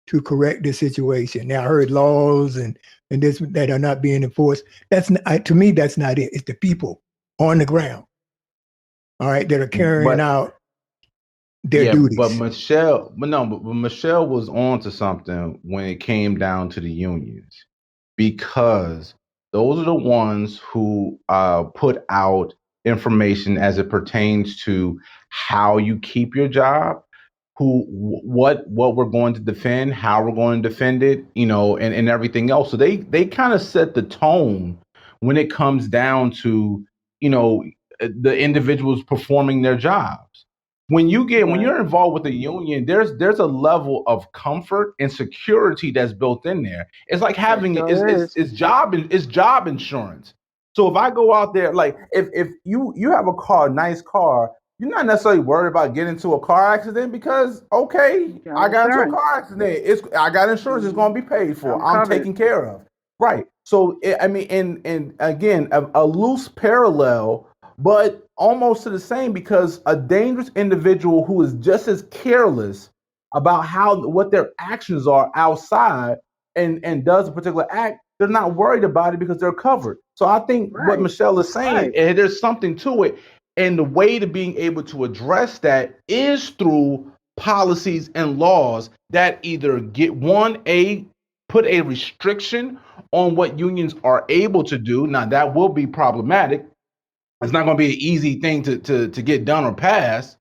to correct the situation? Now I heard laws and this that are not being enforced. That's not, to me, that's not it. It's the people on the ground, all right, that are carrying But out their yeah, but duties. Michelle, but Michelle was on to something when it came down to the unions, because those are the ones who put out information as it pertains to how you keep your job, what we're going to defend, how we're going to defend it, and everything else. So they kind of set the tone when it comes down to you know the individuals performing their jobs. When Right. you're involved with a union, there's a level of comfort and security that's built in there. It's like That having sure is. it's job insurance. So if I go out there, like if you have a car, nice car, you're not necessarily worried about getting into a car accident because okay, You got I got into a insurance. car accident. I got insurance. It's Hmm. going to be paid for. I'm I'm covered. taken care of. Right. So I mean, and again, a loose parallel, but almost to the same, because a dangerous individual who is just as careless about what their actions are outside and does a particular act, they're not worried about it because they're covered. So I think what Right. Michelle is saying, Right. and there's something to it. And the way to being able to address that is through policies and laws that either put a restriction on what unions are able to do. Now that will be problematic. It's not going to be an easy thing to get done or pass,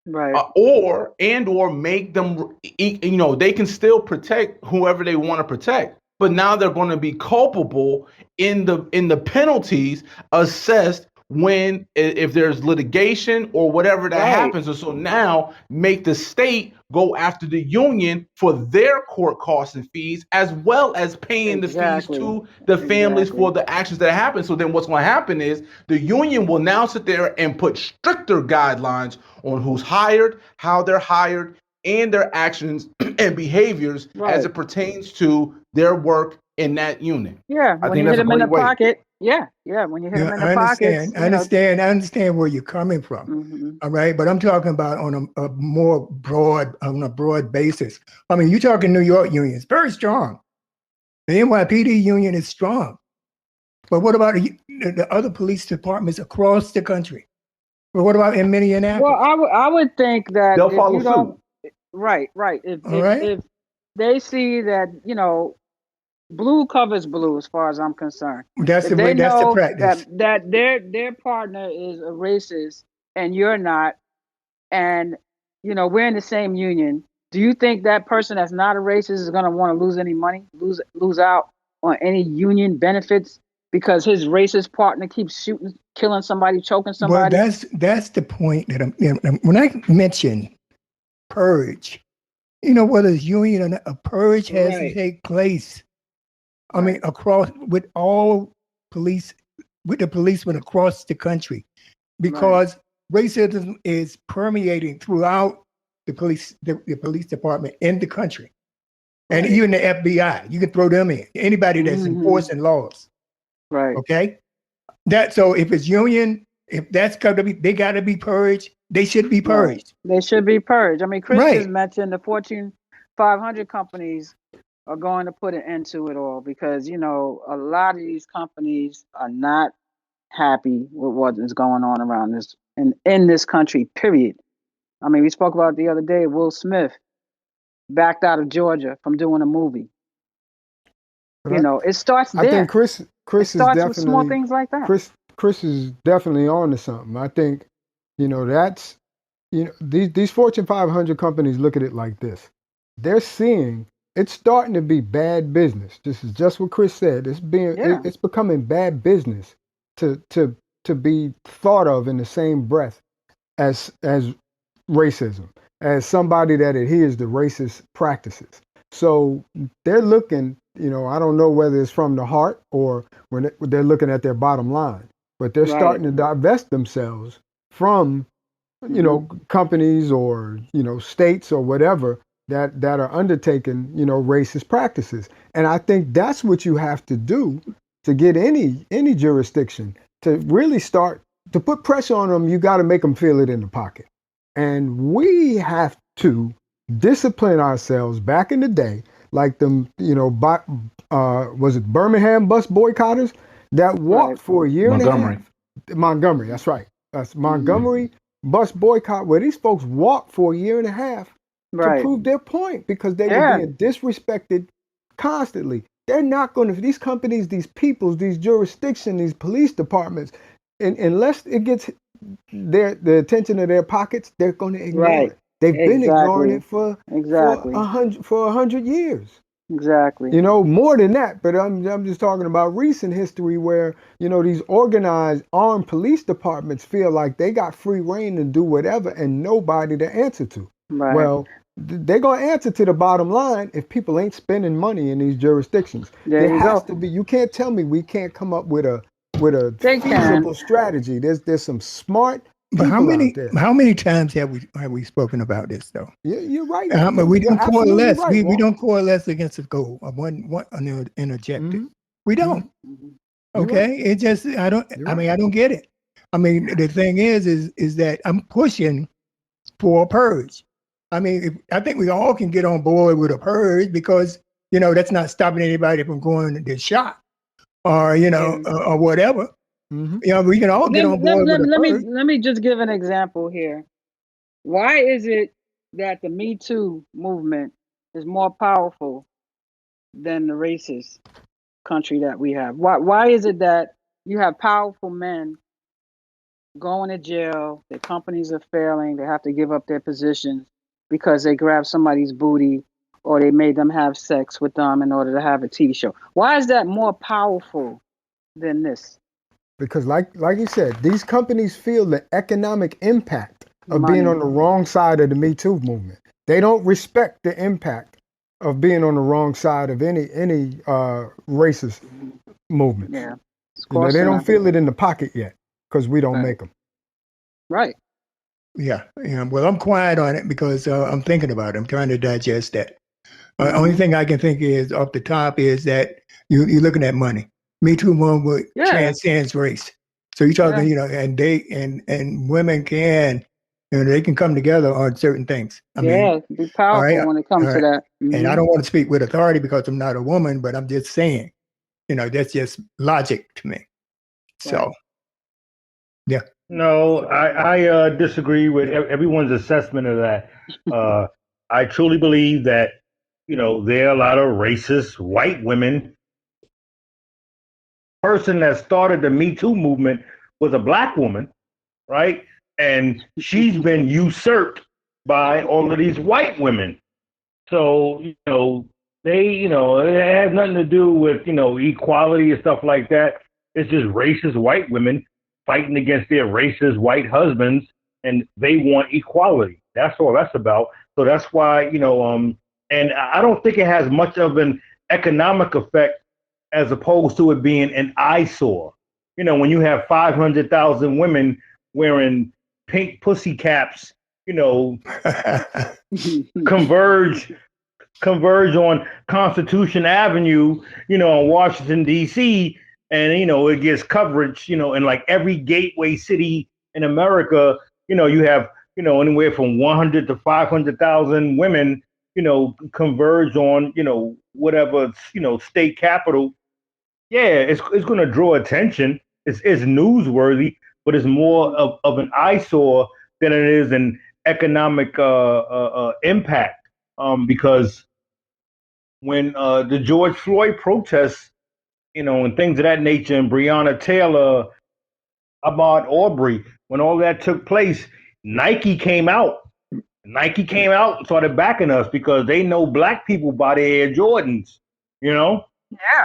Right. or make them, they can still protect whoever they want to protect, but now they're going to be culpable in the penalties assessed when if there's litigation or whatever that Right. happens. And so now make the state go after the union for their court costs and fees, as well as paying the fees Exactly. to the families Exactly. for the actions that happen. So then what's going to happen is the union will now sit there and put stricter guidelines on who's hired, how they're hired, and their actions and behaviors as Right. it pertains to their work in that unit. Yeah. I When think you that's hit a them in the great way. pocket. Yeah. Yeah. When you hit them Yeah, in the I pockets, understand. I understand where you're coming from. hmm All right, but I'm talking about on a more broad basis. I mean, you're talking New York unions, very strong. The NYPD union is strong. But what about the other police departments across the country? But what about in Well, Minneapolis? I would think that They'll if follow you suit. don't, right, right. If All if right, if they see that, blue covers blue, as far as I'm concerned. that's If the way. they That's the know that practice. their partner is a racist and you're not, and we're in the same union, do you think that person that's not a racist is going to want to lose any money, lose out on any union benefits because his racist partner keeps shooting, killing somebody, choking Well, somebody? that's the point that when I mention purge, whether it's union or not, a purge has to Right, take place. I mean, right, across with all police, with the policemen across the country, right, because racism is permeating throughout the police department in the country, and right. even the FBI. You can throw them in. Anybody that's Hmm. enforcing laws. Right. Okay, so if it's union, if that's got to be, they got to be purged. They should be Right. purged. They should be purged. I mean, Chris just Right. mentioned the 14 500 companies are going to put an end to it all because, you know, a lot of these companies are not happy with what is going on around this in this country, period. I mean, we spoke about it the other day, Will Smith backed out of Georgia from doing a movie. You know, it starts there. I think Chris it starts with small things like that. Chris is definitely on to something. I think, you know, that's, you know, these Fortune 500 companies look at it like this. They're seeing it's starting to be bad business. This is just what Chris said. It's becoming bad business to be thought of in the same breath as racism, as somebody that adheres to racist practices. So they're looking, you know, I don't know whether it's from the heart or when they're looking at their bottom line, but they're starting to divest themselves from, you know, companies or, you know, states or whatever that are undertaking, you know, racist practices. And I think that's what you have to do to get any jurisdiction to really start to put pressure on them. You got to make them feel it in the pocket. And we have to discipline ourselves back in the day, like them, you know, was it Birmingham bus boycotters that walked for a year and a half? Montgomery, that's right. That's Montgomery bus boycott, where these folks walked for a year and a half to prove their point because they were being disrespected constantly. They're not going to, these companies, these peoples, these jurisdictions, these police departments, unless it gets the attention of their pockets, they're going to ignore it. They've been ignoring it for 100 years. Exactly. You know, more than that, but I'm just talking about recent history where, you know, these organized armed police departments feel like they got free reign to do whatever and nobody to answer to. Right. Well, they're going to answer to the bottom line if people ain't spending money in these jurisdictions. There has to be, you can't tell me we can't come up with a feasible strategy. There's some smart But how many times have we spoken about this though? You're right. But we don't coalesce. Right, we don't coalesce against a goal of one an objective. We don't. Okay, right. It just I don't. I mean, I don't get it. I mean, the thing is that I'm pushing for a purge. I mean, I think we all can get on board with a purge because, you know, that's not stopping anybody from going to get shot or, you know, or whatever. You know, we can all get on board with a purge. Let me just give an example here. Why is it that the Me Too movement is more powerful than the racist country that we have? Why is it that you have powerful men going to jail, their companies are failing, they have to give up their positions because they grabbed somebody's booty or they made them have sex with them in order to have a TV show? Why is that more powerful than this? Because like you said, these companies feel the economic impact of being on the wrong side of the Me Too movement. They don't respect the impact of being on the wrong side of any racist movement. Yeah. You know, they don't feel it in the pocket yet because we don't make them. Right. Yeah. Well, I'm quiet on it because I'm thinking about it. I'm trying to digest that. Only thing I can think is off the top is that you're looking at money. Me Too movement transcends race. So you're talking, you know, and women can, you know, they can come together on certain things. I mean, be powerful when it comes to that. And I don't want to speak with authority because I'm not a woman, but I'm just saying, you know, that's just logic to me. So, yeah. No, I disagree with everyone's assessment of that. I truly believe that, you know, there are a lot of racist white women. Person that started the Me Too movement was a black woman, right? And she's been usurped by all of these white women. So, you know, it has nothing to do with, you know, equality and stuff like that. It's just racist white women fighting against their racist white husbands, and they want equality. That's all that's about. So that's why, you know, and I don't think it has much of an economic effect as opposed to it being an eyesore. You know, when you have 500,000 women wearing pink pussy caps, you know, converge on Constitution Avenue, you know, in Washington, D.C., and, you know, it gets coverage, you know, in like every gateway city in America. You know, you have, you know, anywhere from 100 to 500,000 women converge on, whatever, state capital, yeah, it's going to draw attention. It's newsworthy, but it's more of an eyesore than it is an economic impact. Because when the George Floyd protests, and things of that nature, and Breonna Taylor, Ahmaud Arbery, when all that took place, Nike came out. Nike came out and started backing us because they know black people buy their Air Jordans, Yeah.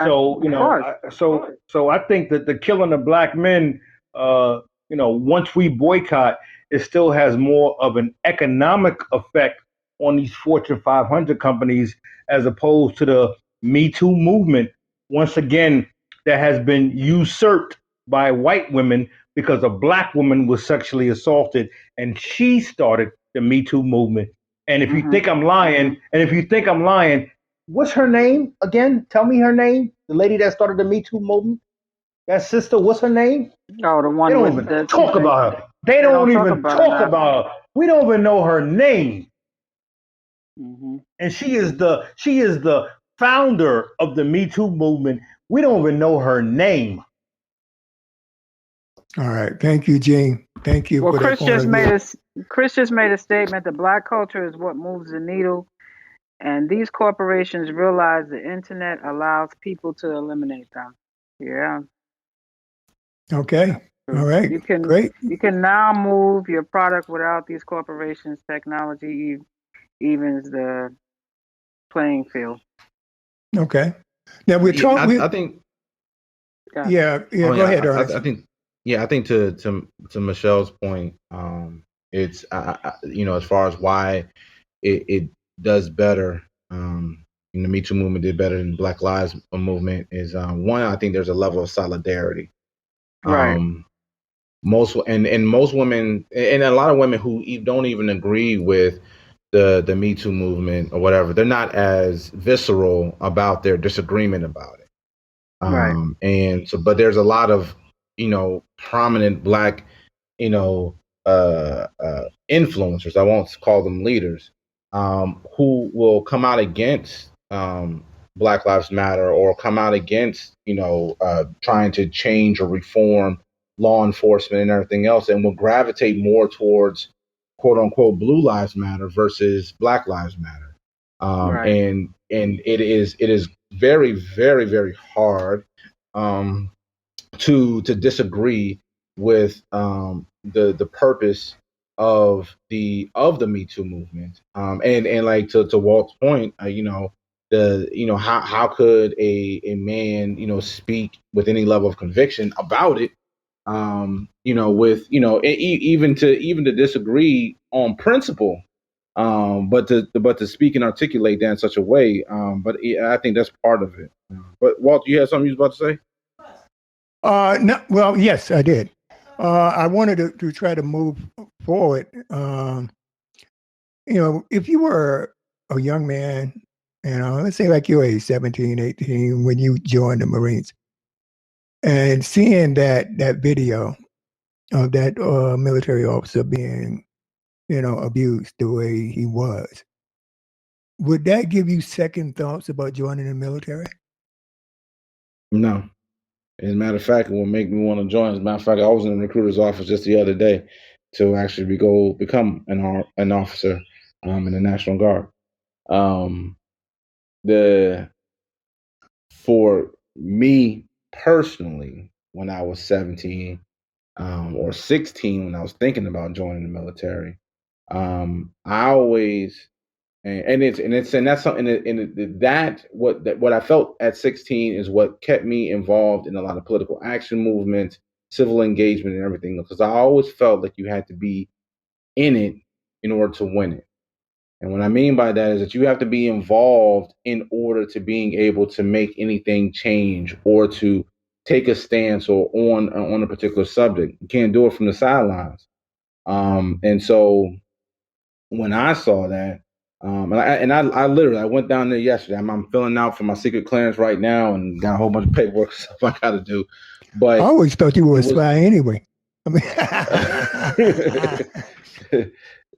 So so I think that the killing of black men, once we boycott, it still has more of an economic effect on these Fortune 500 companies as opposed to the Me Too movement. Once again, that has been usurped by white women because a black woman was sexually assaulted and she started the Me Too movement. And if you think I'm lying, what's her name again? Tell me her name. The lady that started the Me Too movement. That sister, what's her name? Oh, the one They don't even talk about her. They don't even talk about her. We don't even know her name. And she is the founder of the Me Too movement. We don't even know her name. All right. Thank you, Gene. Thank you. Well, for Chris just made a statement that black culture is what moves the needle. And these corporations realize the internet allows people to eliminate them. Yeah. Okay. All right. Great. You can now move your product without these corporations. Technology evens the playing field. Okay. Now we're talking. I think. Yeah. Go ahead, Ernest. I think to Michelle's point, it's as far as why it does better. The Me Too movement did better than Black Lives movement is one. I think there's a level of solidarity. Right. Most women and a lot of women who don't even agree with the Me Too movement or whatever, they're not as visceral about their disagreement about it. Right. And so, but there's a lot of prominent black influencers. I won't call them leaders. Who will come out against Black Lives Matter or come out against, trying to change or reform law enforcement and everything else, and will gravitate more towards quote unquote Blue Lives Matter versus Black Lives Matter. Right. And it is very, very, very hard to disagree with the purpose of the Me Too movement. And like to Walt's point, how could a man speak with any level of conviction about it, with even to disagree on principle, but to speak and articulate that in such a way. But I think that's part of it. But Walt, you had something you was about to say? No, well, yes, I did. I wanted to try to move forward. If you were a young man, let's say like your age, 17, 18, when you joined the Marines, and seeing that video of that military officer being, abused the way he was, would that give you second thoughts about joining the military? No. As a matter of fact, it will make me want to join. As a matter of fact, I was in the recruiter's office just the other day to actually become an officer in the National Guard. For me personally, when I was 17 or 16, when I was thinking about joining the military, I always that's something what I felt at 16 is what kept me involved in a lot of political action movements, civil engagement, and everything, because I always felt like you had to be in it in order to win it. And what I mean by that is that you have to be involved in order to being able to make anything change or to take a stance or on a particular subject. You can't do it from the sidelines. And so when I saw that, I literally went down there yesterday. I'm filling out for my secret clearance right now and got a whole bunch of paperwork stuff I got to do. But I always thought you were a spy anyway. I mean,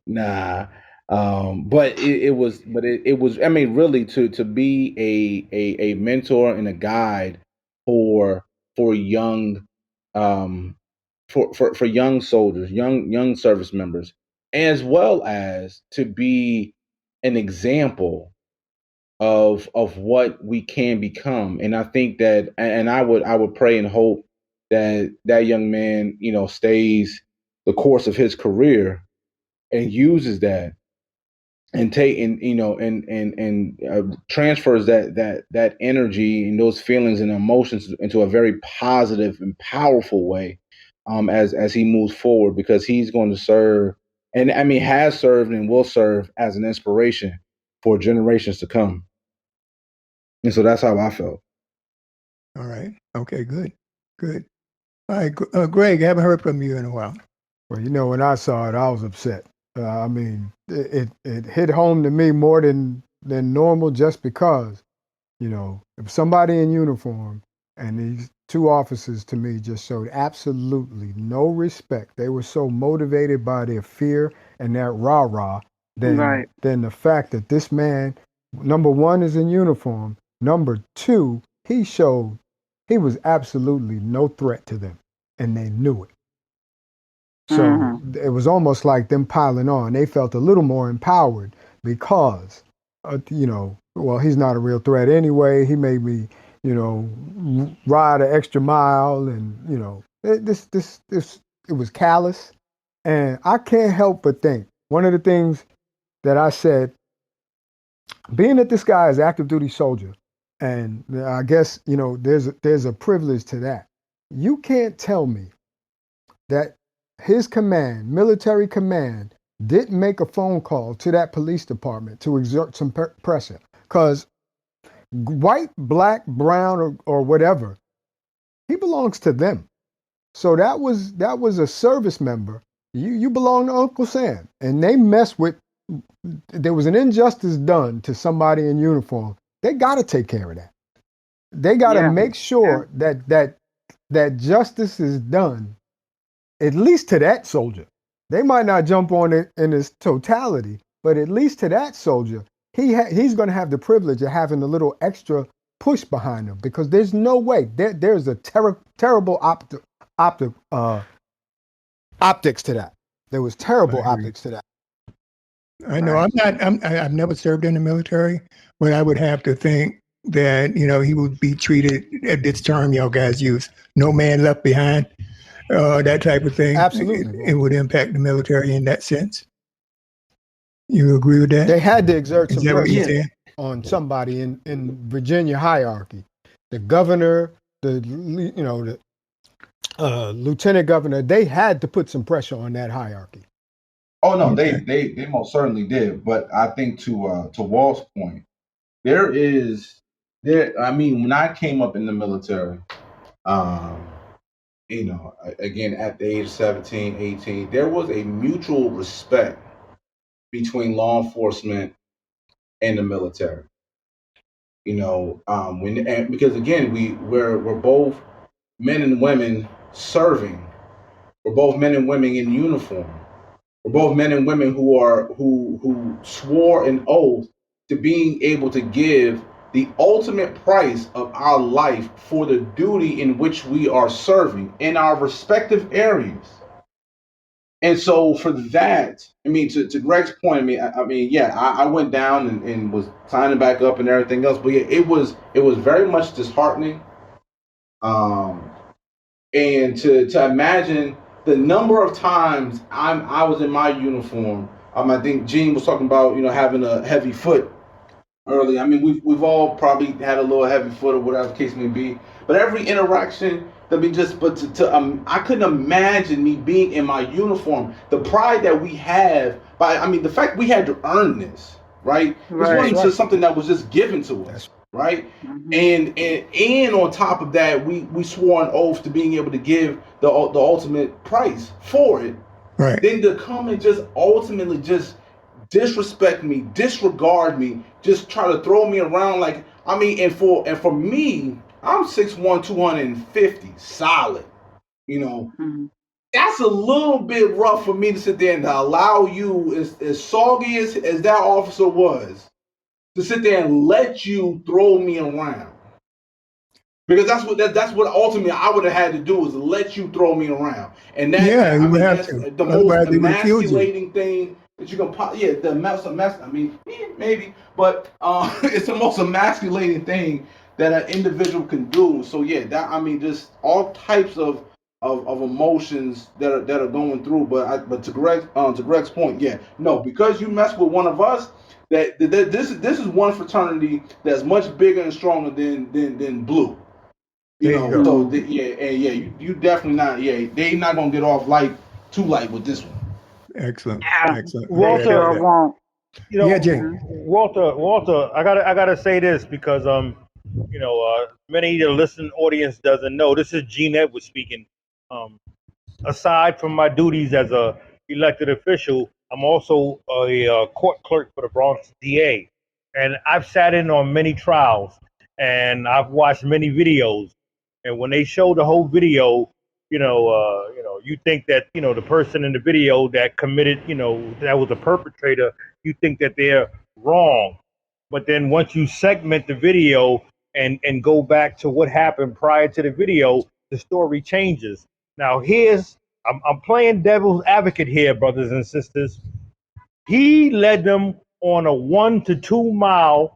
nah. But it was, I mean, really to be a mentor and a guide for young, um, for young soldiers, young service members, as well as to be an example of what we can become. And I think that, and I would pray and hope that that young man, stays the course of his career and uses that and take and transfers that energy and those feelings and emotions into a very positive and powerful way, as he moves forward, because he's going to serve, and I mean has served and will serve as an inspiration for generations to come. And so that's how I felt. All right. Okay, good. Good. All right, Greg, I haven't heard from you in a while. Well, when I saw it, I was upset. I mean, it hit home to me more than normal, just because, if somebody in uniform, and these two officers to me just showed absolutely no respect. They were so motivated by their fear and that rah-rah, Right. than the fact that this man, number one, is in uniform. Number two, he showed he was absolutely no threat to them, and they knew it. So it was almost like them piling on. They felt a little more empowered because, well, he's not a real threat anyway. He made me, ride an extra mile, and it was callous. And I can't help but think one of the things that I said, being that this guy is active duty soldier, and I guess there's a privilege to that. You can't tell me that his command, military command, didn't make a phone call to that police department to exert some pressure. Because white, black, brown, or whatever, he belongs to them. So that was a service member. You belong to Uncle Sam, and they mess with. There was an injustice done to somebody in uniform. They got to take care of that. They got to make sure that justice is done, at least to that soldier. They might not jump on it in its totality, but at least to that soldier, he's going to have the privilege of having a little extra push behind him, because there's no way there's a terrible optics to that. There was terrible optics to that. I know I've never served in the military, but I would have to think that he would be treated at this term y'all guys use, no man left behind. That type of thing. Absolutely. It would impact the military in that sense. You agree with that? They had to exert some pressure on somebody in Virginia hierarchy. The governor, the lieutenant governor, they had to put some pressure on that hierarchy. Oh no, they most certainly did. But I think to Walt's point, there. I mean, when I came up in the military, again, at the age 17, 18, there was a mutual respect between law enforcement and the military. Because again, we're both men and women serving. We're both men and women in uniform. We're both men and women who swore an oath to being able to give the ultimate price of our life for the duty in which we are serving in our respective areas. And so for that, I mean, to Greg's point, I went down and was signing back up and everything else, but yeah, it was very much disheartening. And to imagine the number of times I was in my uniform. I think Gene was talking about having a heavy foot early. I mean, we've all probably had a little heavy foot or whatever the case may be. But every interaction, I couldn't imagine me being in my uniform. The pride that we have the fact we had to earn this, right? This wasn't just something that was just given to us, right? Mm-hmm. And on top of that, we swore an oath to being able to give the ultimate price for it. Right. Then to come and just ultimately just disrespect me, disregard me, just try to throw me around and for me, I'm 6'1", 250, solid, Mm-hmm. that's a little bit rough for me to sit there and allow you, as soggy as that officer was, to sit there and let you throw me around. Because that's what ultimately I would have had to do, is let you throw me around. And Yeah, you would have that's to. the most Otherwise, they would have killed you. emasculating thing that you can yeah, the mess, I mean, maybe, but it's the most emasculating thing that an individual can do. So yeah, just all types of emotions that are going through. But to Greg's point, yeah, no, because you mess with one of us, that this is one fraternity that's much bigger and stronger than blue. There you go. So you definitely not. Yeah, they not gonna get off too light with this one. Excellent. Yeah, Excellent. I'm they glad to hear sure Walter, that. won't. Yeah, Jay. Walter, I gotta say this because many of the listening audience doesn't know. This is Gene Edwards speaking. Um, Aside from my duties as a elected official, I'm also a court clerk for the Bronx DA, and I've sat in on many trials, and I've watched many videos. And when they show the whole video, you think that the person in the video that committed, that was a perpetrator, you think that they're wrong. But then once you segment the video and go back to what happened prior to the video, the story changes. Now I'm playing devil's advocate here, brothers and sisters. He led them on a 1 to 2 mile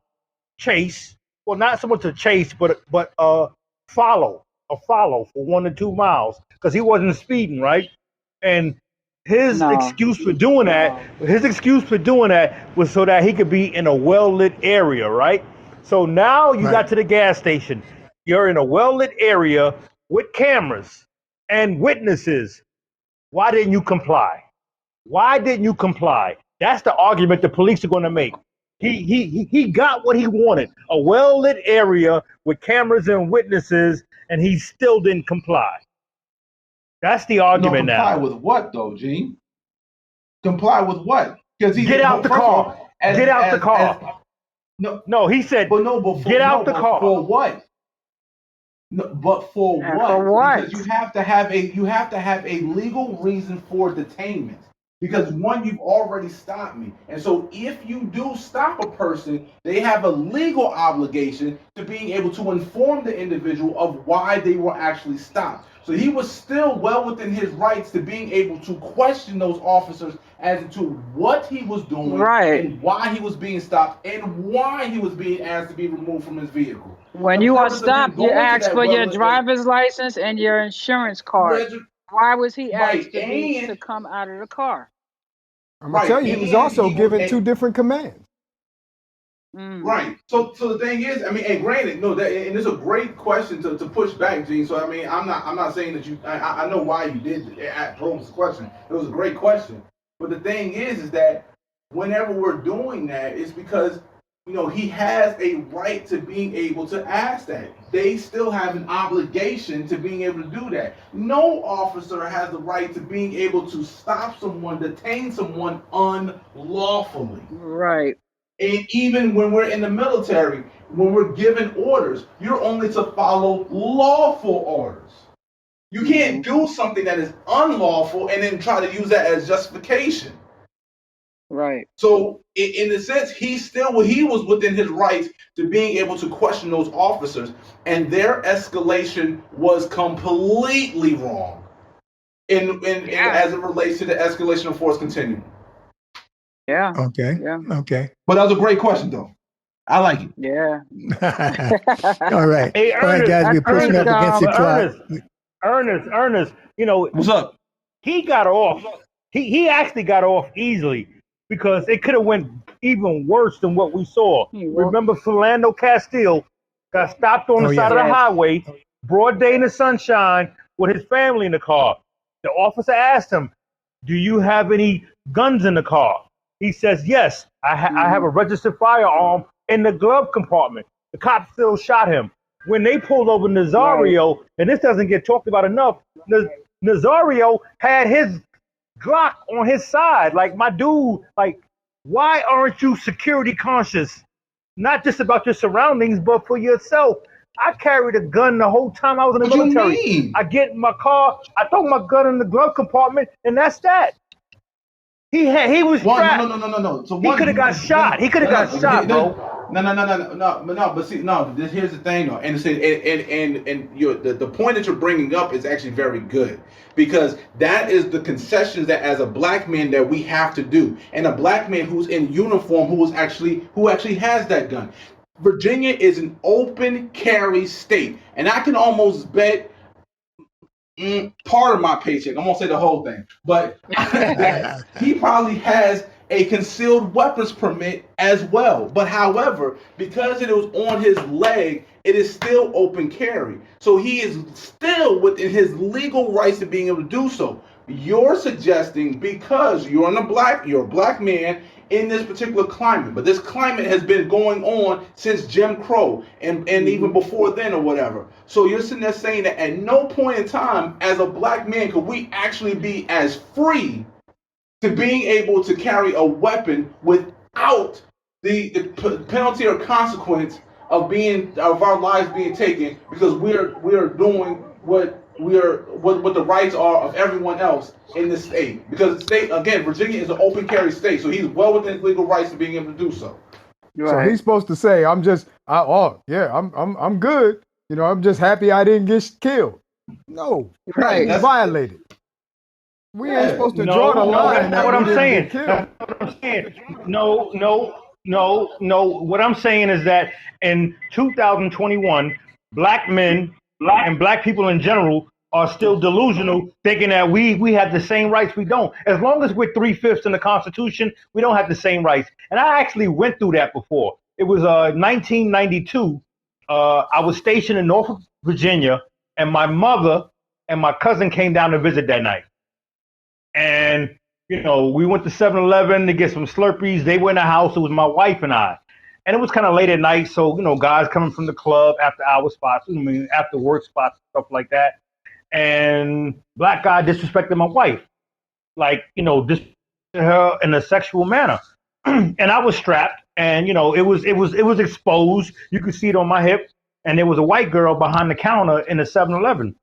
chase. Well, not so much a chase, but a follow for 1 to 2 miles because he wasn't speeding, right? And his No. excuse for doing that, was so that he could be in a well lit area, right? So now you Right. got to the gas station. You're in a well lit area with cameras and witnesses. Why didn't you comply? Why didn't you comply? That's the argument the police are going to make. He got what he wanted, a well lit area with cameras and witnesses, and he still didn't comply. That's the No, argument comply now. with what though, Gene? Comply with what? Because Get out the first of car. all, Get out the car. no, No, he said, get out the car. for what? No, but for And for what? what? Because you have to have a legal reason for detainment. Because one, you've already stopped me, and so if you do stop a person, they have a legal obligation to being able to inform the individual of why they were actually stopped. So he was still well within his rights to being able to question those officers as to what he was doing Right. and why he was being stopped and why he was being asked to be removed from his vehicle. When The you are purpose of him stopped, you going to ask that for your well, driver's license and your insurance card. Why was he right, asked to come out of the car? I'm gonna tell you, he was also given two different commands. Right. So the thing is, and granted, no, and it's a great question to push back, Gene. So I'm not saying that you. I know why you did pose the question. It was a great question. But the thing is that whenever we're doing that, it's because he has a right to being able to ask that. They still have an obligation to being able to do that. No officer has the right to being able to stop someone, detain someone unlawfully. Right. And even when we're in the military, when we're given orders, you're only to follow lawful orders. You can't do something that is unlawful and then try to use that as justification. Right. So in a sense, he was within his rights to being able to question those officers, and their escalation was completely wrong in as it relates to the escalation of force continuum. Yeah. Okay. Yeah. Okay. But that was a great question, though. I like it. Yeah. All right. Hey, All right, guys, we're pushing up against the clock. Ernest, What's up? he got off. He actually got off easily because it could have went even worse than what we saw. Remember, Philando Castile got stopped on the side of the highway, broad day in the sunshine, with his family in the car. The officer asked him, "Do you have any guns in the car?" He says, "Yes, I have a registered firearm in the glove compartment." The cop still shot him. When they pulled over Nazario, and this doesn't get talked about enough, Nazario had his Glock on his side. Like, my dude, like, why aren't you security conscious? Not just about your surroundings, but for yourself. I carried a gun the whole time I was in the What you military. mean? I get in my car, I throw my gun in the glove compartment, and that's that. He was strapped. No. So He one, could have got shot. He could have got shot, bro. No. But see, no. Here's the thing, though, and the point that you're bringing up is actually very good because that is the concessions that as a black man that we have to do, and a black man who's in uniform who actually has that gun. Virginia is an open carry state, and I can almost bet part of my paycheck. I'm gonna say the whole thing, but he probably has a concealed weapons permit as well. But however, because it was on his leg, it is still open carry. So he is still within his legal rights of being able to do so. You're suggesting because you're a black man in this particular climate, but this climate has been going on since Jim Crow and even before then or whatever. So you're sitting there saying that at no point in time as a black man could we actually be as free to being able to carry a weapon without the penalty or consequence of our lives being taken because we are doing what the rights are of everyone else in the state. Because the state, again, Virginia is an open carry state, so he's well within his legal rights to being able to do so. Right. So he's supposed to say, I'm good. You know, I'm just happy I didn't get killed. No, right. He's violated. We ain't supposed to draw the line. That's what I'm saying. No. What I'm saying is that in 2021, black men and black people in general are still delusional, thinking that we have the same rights. We don't. As long as we're 3/5 in the Constitution, we don't have the same rights. And I actually went through that before. It was 1992. I was stationed in Norfolk, Virginia, and my mother and my cousin came down to visit that night. And, you know, we went to 7-Eleven to get some Slurpees. They were in the house. It was my wife and I. And it was kind of late at night. So, you know, guys coming from the club after hour spots, after work spots, stuff like that. And black guy disrespected my wife. Like, you know, disrespected her in a sexual manner. And I was strapped. And, you know, it was exposed. You could see it on my hip. And there was a white girl behind the counter in the 7-Eleven.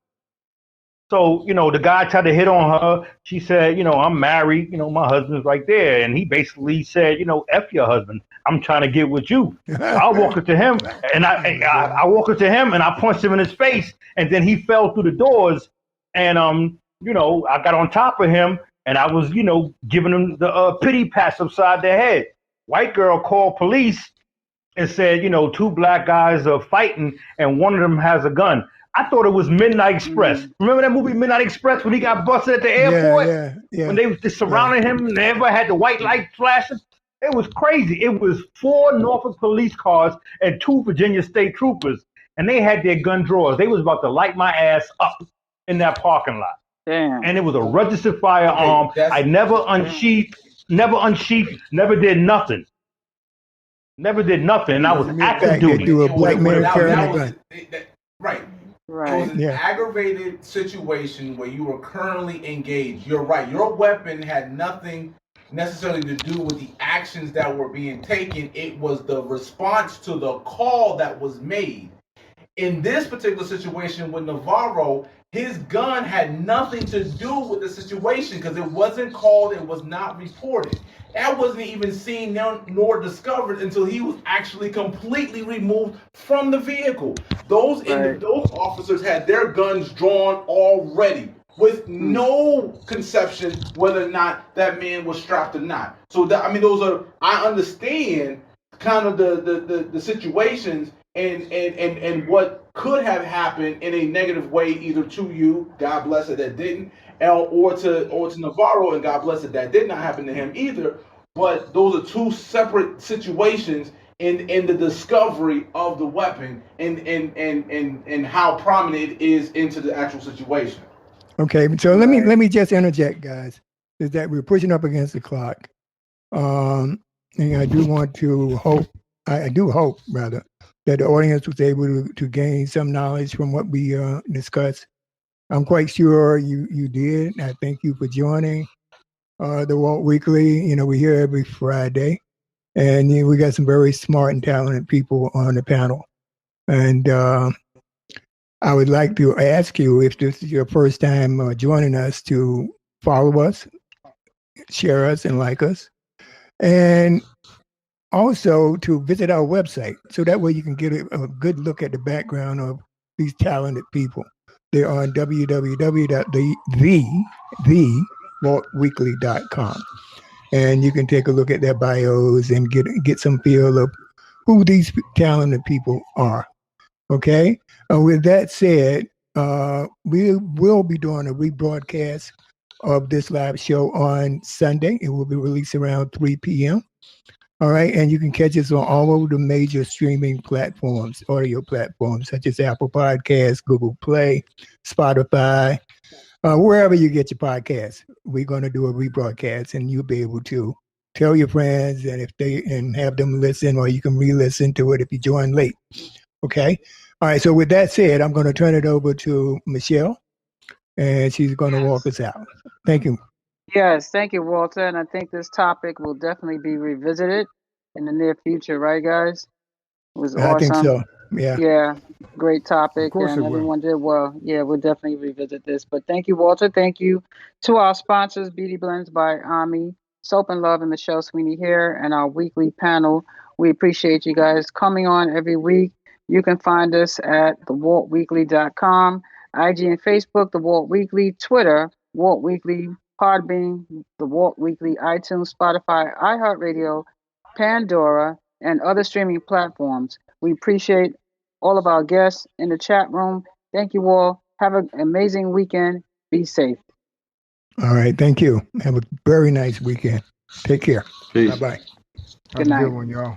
So, you know, the guy tried to hit on her. She said, you know, I'm married. You know, my husband's right there. And he basically said, you know, F your husband. I'm trying to get with you. I walked up to him and I walked up to him and I punched him in his face. And then he fell through the doors. And, you know, I got on top of him and I was, you know, giving him the pity pats upside the head. White girl called police and said, you know, 2 black guys are fighting and one of them has a gun. I thought it was Midnight Express. Remember that movie Midnight Express when he got busted at the airport? Yeah. When they was just surrounding him and everybody had the white light flashing? It was crazy. It was 4 Norfolk police cars and 2 Virginia state troopers. And they had their gun drawers. They was about to light my ass up in that parking lot. Damn. And it was a registered firearm. I never unsheathed, never did nothing. And I was active duty. Do a black man carrying a gun. Right. Right. It was an aggravated situation where you were currently engaged. You're right. Your weapon had nothing necessarily to do with the actions that were being taken. It was the response to the call that was made. In this particular situation with Navarro, his gun had nothing to do with the situation because it wasn't called, it was not reported. That wasn't even seen nor discovered until he was actually completely removed from the vehicle. Those officers had their guns drawn already with no conception whether or not that man was strapped or not. So I understand kind of the situations and what could have happened in a negative way either to you, God bless it, that didn't, or to Navarro, and God bless it, that did not happen to him either. But those are 2 separate situations in the discovery of the weapon and how prominent it is into the actual situation. Okay, so let me just interject, guys, is that we're pushing up against the clock. And I do hope that the audience was able to gain some knowledge from what we discussed. I'm quite sure you did. I thank you for joining the Walt Weekly. You know, we're here every Friday, and we got some very smart and talented people on the panel. And I would like to ask you, if this is your first time joining us, to follow us, share us, and like us. And also to visit our website, so that way you can get a good look at the background of these talented people. They're on www.thewaltweekly.com. And you can take a look at their bios and get some feel of who these talented people are. Okay? With that said, we will be doing a rebroadcast of this live show on Sunday. It will be released around 3 p.m. All right. And you can catch us on all of the major streaming platforms, audio platforms, such as Apple Podcasts, Google Play, Spotify, wherever you get your podcasts. We're going to do a rebroadcast, and you'll be able to tell your friends and have them listen, or you can re-listen to it if you join late. Okay. All right. So with that said, I'm going to turn it over to Michelle, and she's going to walk us out. Thank you. Yes, thank you, Walter. And I think this topic will definitely be revisited in the near future, right, guys? It was I think awesome. so. Yeah. Yeah, great topic, Of course and it will. everyone did well. Yeah, we'll definitely revisit this. But thank you, Walter. Thank you to our sponsors, Beauty Blends by Ami, Soap and Love, and Michelle Sweeney here, and our weekly panel. We appreciate you guys coming on every week. You can find us at thewaltweekly.com, IG and Facebook, The Walt Weekly, Twitter, Walt Weekly, Podbean, The Walt Weekly, iTunes, Spotify, iHeartRadio, Pandora, and other streaming platforms. We appreciate all of our guests in the chat room. Thank you all. Have an amazing weekend. Be safe. All right. Thank you. Have a very nice weekend. Take care. Peace. Bye-bye. Have Good a good night. one, y'all.